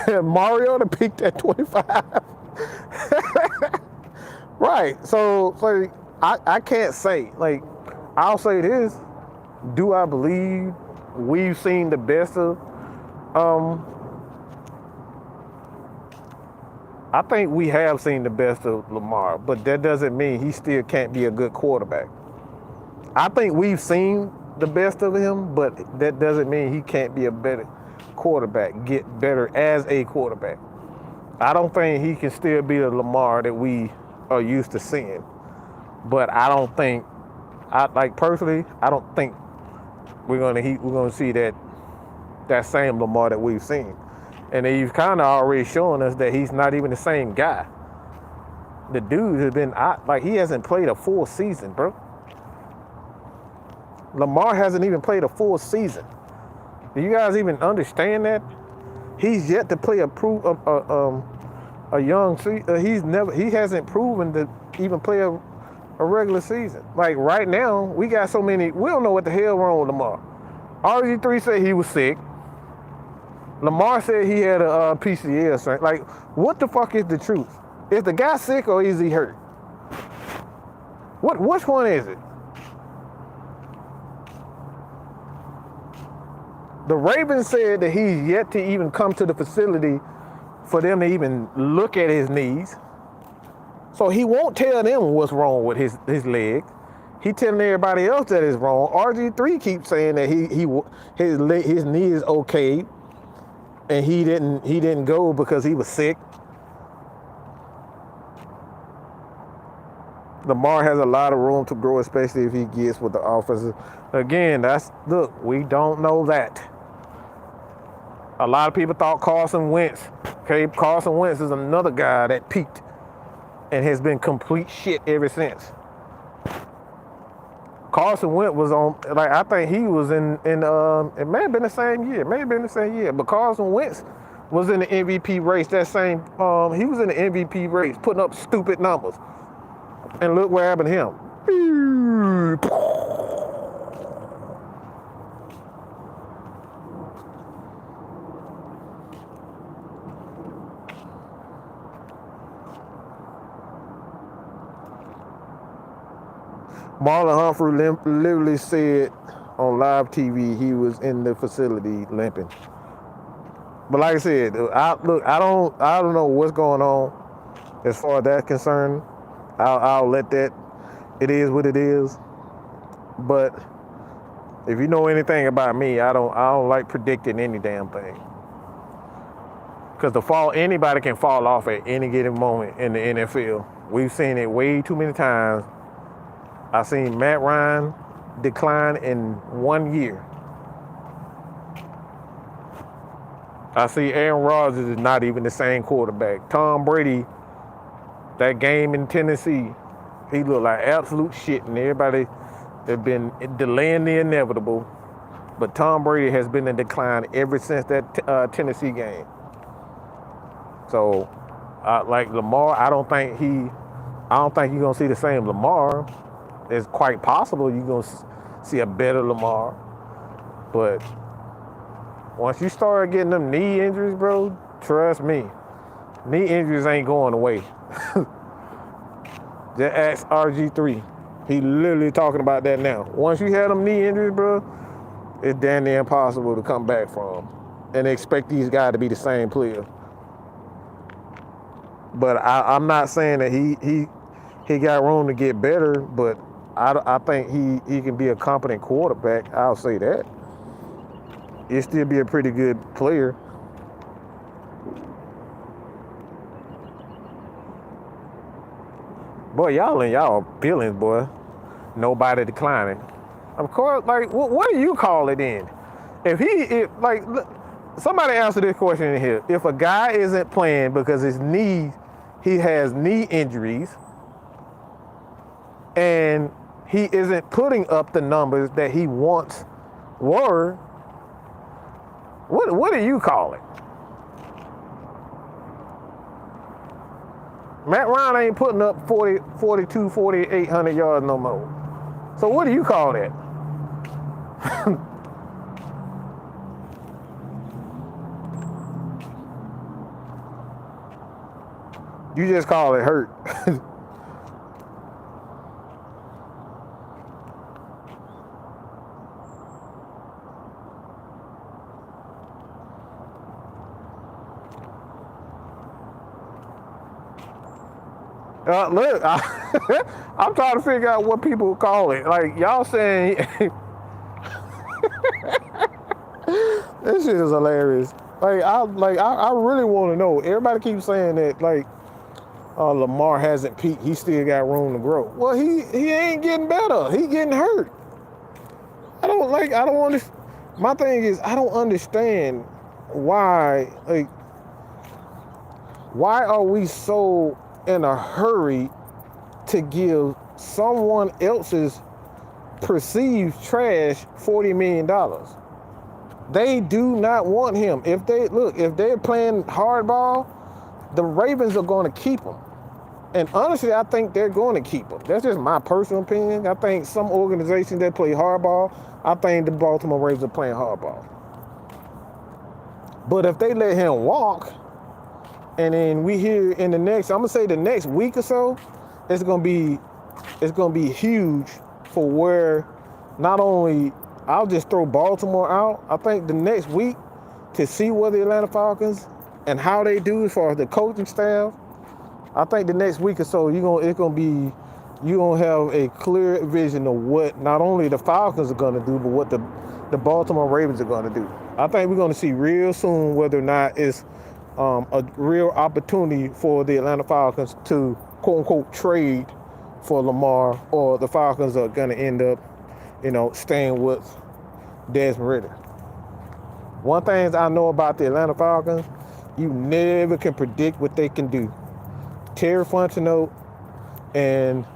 Mariota peaked at 25. Right. So I can't say. I'll say this. Do I believe we've seen the best of I think we have seen the best of Lamar, but that doesn't mean he still can't be a good quarterback. I think we've seen the best of him, but that doesn't mean he can't be a better quarterback, get better as a quarterback. I don't think he can still be the Lamar that we are used to seeing. But I don't think, personally, I don't think we're gonna see that same Lamar that we've seen. And he's kind of already showing us that he's not even the same guy. The dude has been he hasn't played a full season, bro. Lamar hasn't even played a full season. Do you guys even understand that? He's yet to play a young season. He hasn't proven to even play a regular season. Right now, we got so many, we don't know what the hell wrong with Lamar. RG3 said he was sick. Lamar said he had a PCL strain. What the fuck is the truth? Is the guy sick or is he hurt? Which one is it? The Ravens said that he's yet to even come to the facility for them to even look at his knees. So he won't tell them what's wrong with his leg. He telling everybody else that it's wrong. RG3 keeps saying that his knee is okay. And he didn't go because he was sick. Lamar has a lot of room to grow, especially if he gets with the offensive. Again, we don't know that. A lot of people thought Carson Wentz. Okay, Carson Wentz is another guy that peaked and has been complete shit ever since. Carson Wentz was on, I think he was in it may have been the same year, but Carson Wentz was in the MVP race he was in the MVP race, putting up stupid numbers. And look what happened to him. Marlon Humphrey literally said on live TV he was in the facility limping. But like I said, I don't know what's going on as far as that's concerned. I'll let that. It is what it is. But if you know anything about me, I don't like predicting any damn thing. Because anybody can fall off at any given moment in the NFL. We've seen it way too many times. I've seen Matt Ryan decline in 1 year. I see Aaron Rodgers is not even the same quarterback. Tom Brady, that game in Tennessee, he looked like absolute shit, and everybody has been delaying the inevitable. But Tom Brady has been in decline ever since that Tennessee game. So, like Lamar, I don't think you're gonna see the same Lamar. It's quite possible you're gonna see a better Lamar, but once you start getting them knee injuries, bro, trust me, knee injuries ain't going away. Just ask RG3. He literally talking about that now. Once you have them knee injuries, bro, it's damn near impossible to come back from and expect these guys to be the same player. But I'm not saying that he got room to get better, but I think he can be a competent quarterback. I'll say that. He'll still be a pretty good player. Boy, y'all in y'all feelings, boy. Nobody declining. Of course, like, what do you call it then? If somebody answer this question in here. If a guy isn't playing because he has knee injuries, and he isn't putting up the numbers that he once were, what do you call it? Matt Ryan ain't putting up 4,800 yards no more. So what do you call that? You just call it hurt. Look, I'm trying to figure out what people call it. Like, y'all saying, this shit is hilarious. I really want to know. Everybody keeps saying that, like, Lamar hasn't peaked. He still got room to grow. Well, he ain't getting better. He getting hurt. My thing is, I don't understand why are we so in a hurry to give someone else's perceived trash $40 million. They do not want him. If they're playing hardball, the Ravens are going to keep him. And honestly, I think they're going to keep him. That's just my personal opinion. I think some organizations that play hardball, I think the Baltimore Ravens are playing hardball. But if they let him walk, and then we hear in the next week or so, it's gonna be huge for where not only I'll just throw Baltimore out. I think the next week to see where the Atlanta Falcons and how they do as far as the coaching staff. I think the next week or so you're gonna have a clear vision of what not only the Falcons are gonna do, but what the Baltimore Ravens are gonna do. I think we're gonna see real soon whether or not it's a real opportunity for the Atlanta Falcons to quote-unquote trade for Lamar, or the Falcons are going to end up, staying with Desmond Ridder. One thing I know about the Atlanta Falcons, you never can predict what they can do. Terry Fontenot and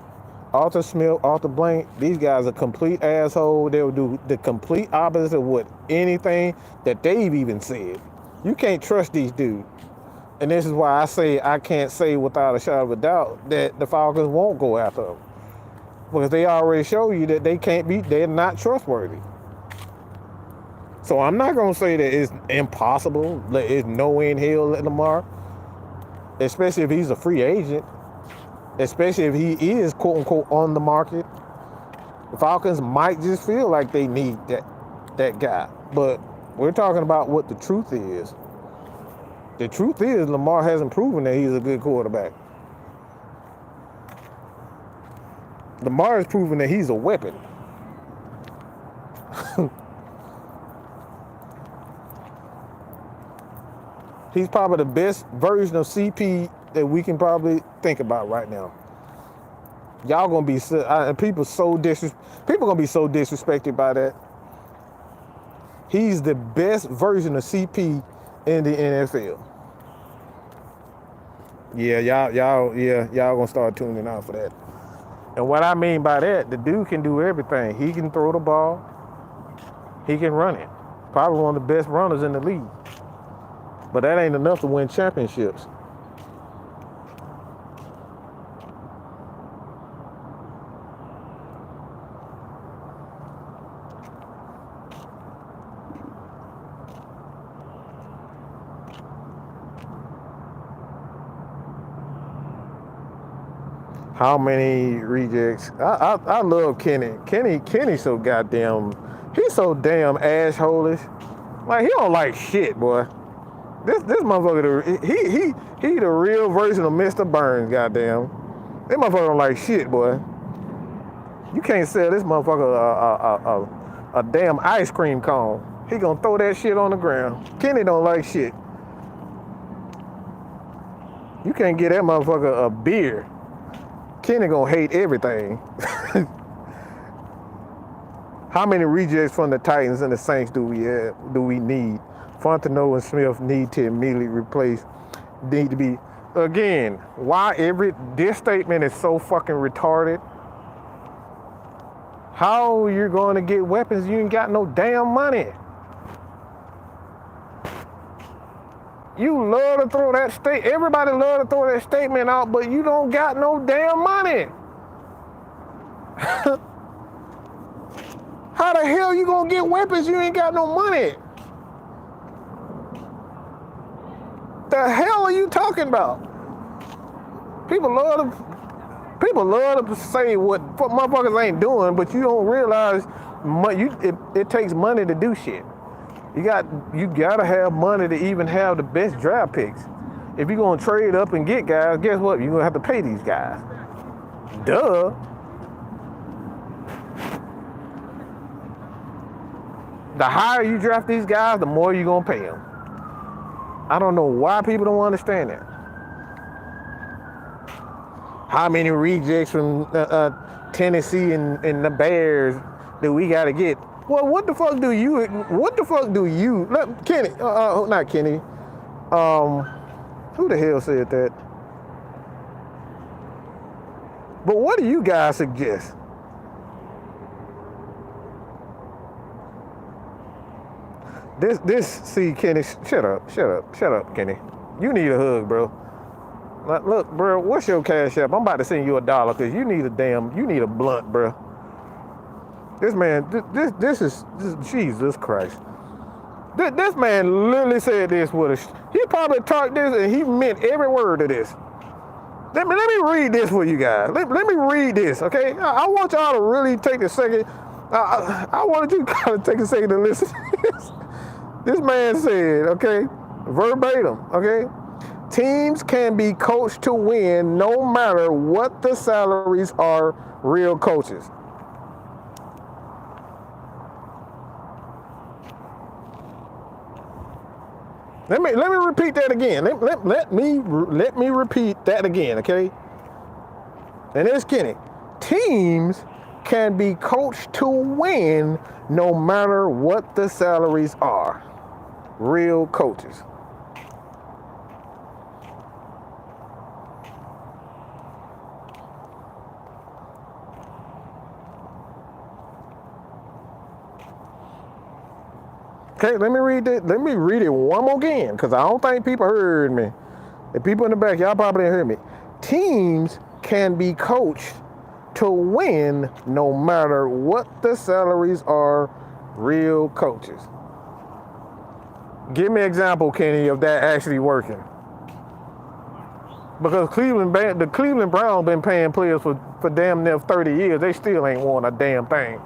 Arthur Smith, Arthur Blank, these guys are complete assholes. They'll do the complete opposite of what anything that they've even said. You can't trust these dudes. And this is why I say I can't say without a shadow of a doubt that the Falcons won't go after them. Because they already show you that they're not trustworthy. So I'm not going to say that it's impossible. There's no way in hell let Lamar. Especially if he's a free agent. Especially if he is quote unquote on the market. The Falcons might just feel like they need that guy. But we're talking about what the truth is. The truth is Lamar hasn't proven that he's a good quarterback. Lamar has proven that he's a weapon. He's probably the best version of CP that we can probably think about right now. Y'all gonna be people gonna be so disrespected by that. He's the best version of CP in the NFL. Yeah, y'all gonna start tuning out for that. And what I mean by that, the dude can do everything. He can throw the ball. He can run it. Probably one of the best runners in the league. But that ain't enough to win championships. How many rejects? I love Kenny. Kenny so goddamn. He's so damn assholish. Like he don't like shit, boy. This motherfucker, he the real version of Mr. Burns, goddamn. This motherfucker don't like shit, boy. You can't sell this motherfucker a damn ice cream cone. He gonna throw that shit on the ground. Kenny don't like shit. You can't get that motherfucker a beer. Kenny gonna hate everything. How many rejects from the Titans and the Saints do we need? Fontenot and Smith need to immediately replace. Need to be again. Why this statement is so fucking retarded? How you going to get weapons? You ain't got no damn money. You love to throw that everybody love to throw that statement out, but you don't got no damn money. How the hell you gonna get weapons? You ain't got no money. The hell are you talking about? People love to say what motherfuckers ain't doing, but you don't realize it takes money to do shit. You gotta have money to even have the best draft picks. If you're gonna trade up and get guys, guess what? You're gonna have to pay these guys. Duh. The higher you draft these guys, the more you're gonna pay them. I don't know why people don't understand that. How many rejects from Tennessee and the Bears do we gotta get? Well, what the fuck do you? Kenny, not Kenny. Who the hell said that? But what do you guys suggest? See, Kenny, shut up, Kenny. You need a hug, bro. Look, bro, what's your cash app? I'm about to send you $1 because you need a blunt, bro. This man, this is Jesus Christ. This man literally said this he probably talked this and he meant every word of this. Let me read this for you guys. Let me read this, okay? I want y'all to really take a second. I wanted you to kind of take a second to listen to this. This man said, okay, verbatim, okay? Teams can be coached to win no matter what the salaries are, real coaches. Let me repeat that again. Let me repeat that again, okay? And it's Kenny. Teams can be coached to win no matter what the salaries are. Real coaches. Okay, let me read it. Let me read it one more again, because I don't think people heard me. The people in the back, y'all probably didn't hear me. Teams can be coached to win no matter what the salaries are. Real coaches. Give me an example, Kenny, of that actually working. Because the Cleveland Browns been paying players for damn near 30 years. They still ain't won a damn thing.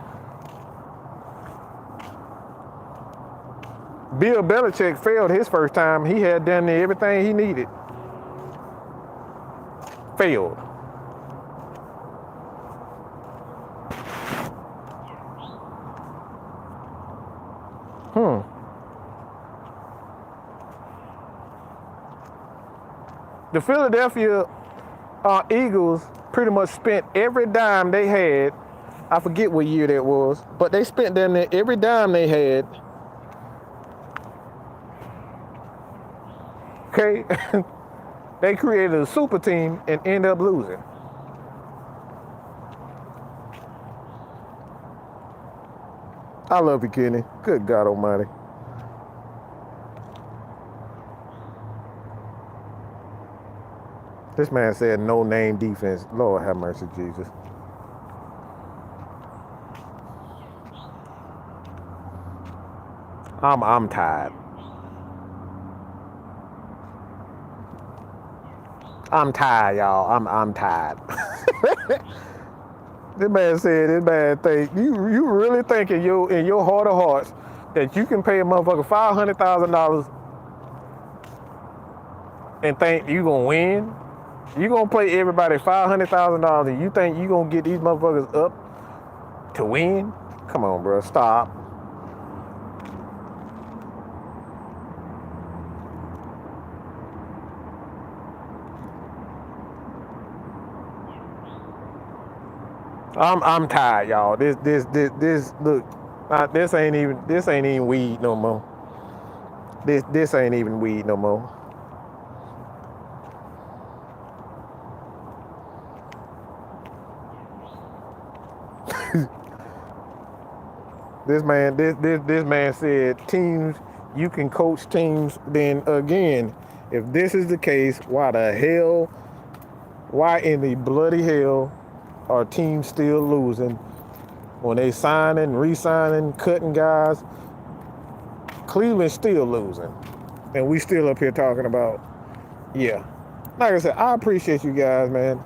Bill Belichick failed his first time. He had damn near everything he needed. Failed. The Philadelphia Eagles pretty much spent every dime they had. I forget what year that was, but they spent damn near every dime they had. Okay, they created a super team and ended up losing. I love you, Kenny. Good God Almighty. This man said no name defense. Lord have mercy, Jesus. I'm tired. I'm tired, y'all. I'm tired. This man said, this man think you really think in your heart of hearts that you can pay a motherfucker $500,000 and think you gonna win? You gonna play everybody $500,000 and you think you gonna get these motherfuckers up to win? Come on, bro, stop. I'm tired, y'all. This look, this ain't even weed no more. This ain't even weed no more. This man said teams, you can coach teams. Then again, if this is the case, why in the bloody hell are teams still losing when they signing, re-signing, cutting guys? Cleveland's still losing, and we still up here talking about, yeah. Like I said, I appreciate you guys, man.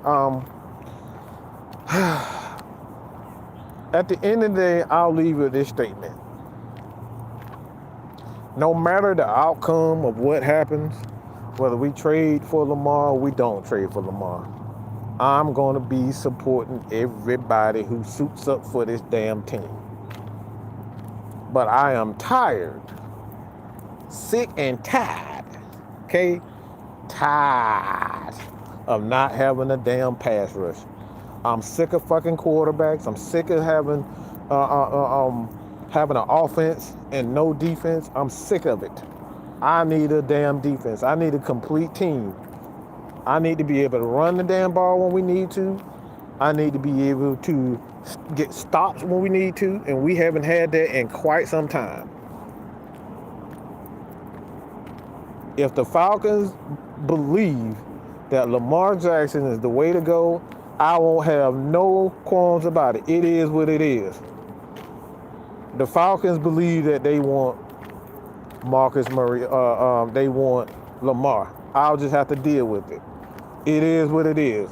At the end of the day, I'll leave with this statement. No matter the outcome of what happens, whether we trade for Lamar or we don't trade for Lamar, I'm going to be supporting everybody who suits up for this damn team. But I am tired, sick and tired, okay? Tired of not having a damn pass rush. I'm sick of fucking quarterbacks. I'm sick of having an offense and no defense. I'm sick of it. I need a damn defense. I need a complete team. I need to be able to run the damn ball when we need to. I need to be able to get stops when we need to, and we haven't had that in quite some time. If the Falcons believe that Lamar Jackson is the way to go, I won't have no qualms about it. It is what it is. The Falcons believe that they want Marcus Murray. They want Lamar. I'll just have to deal with it. It is what it is.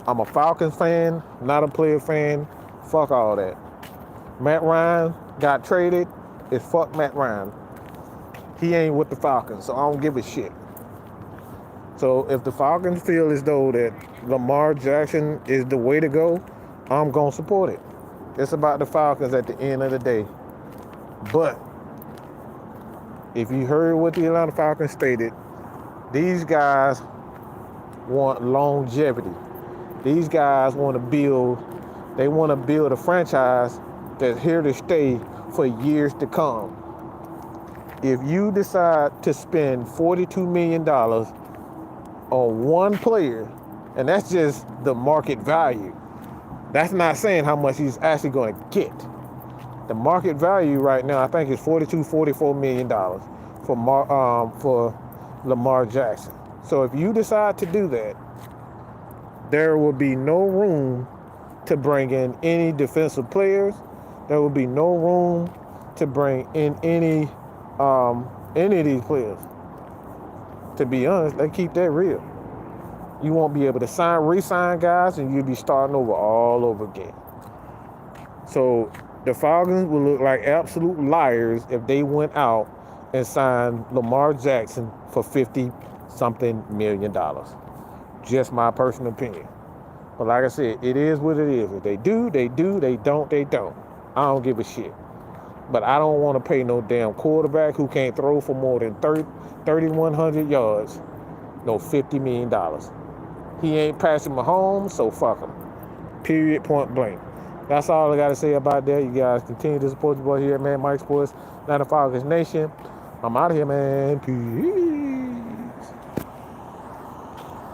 I'm a Falcons fan, not a player fan. Fuck all that. Matt Ryan got traded. It's fuck Matt Ryan. He ain't with the Falcons, so I don't give a shit. So if the Falcons feel as though that Lamar Jackson is the way to go, I'm going to support it. It's about the Falcons at the end of the day. But if you heard what the Atlanta Falcons stated, these guys want longevity. These guys want to build a franchise that's here to stay for years to come. If you decide to spend $42 million on one player, and that's just the market value. That's not saying how much he's actually going to get. The market value right now, I think, is $44 million for Lamar Jackson. So if you decide to do that, there will be no room to bring in any defensive players. There will be no room to bring in any of these players. To be honest, they keep that real. You won't be able to re-sign guys, and you'll be starting all over again. So the Falcons will look like absolute liars if they went out and signed Lamar Jackson for $50-something million. Just my personal opinion. But like I said, it is what it is. If they do, they do. They don't, they don't. I don't give a shit. But I don't want to pay no damn quarterback who can't throw for more than 3,100 yards no $50 million. He ain't passing Mahomes, so fuck him. Period, point blank. That's all I got to say about that. You guys continue to support your boy here, man. Mike Sports, Atlanta Falcons Nation. I'm out of here, man. Peace.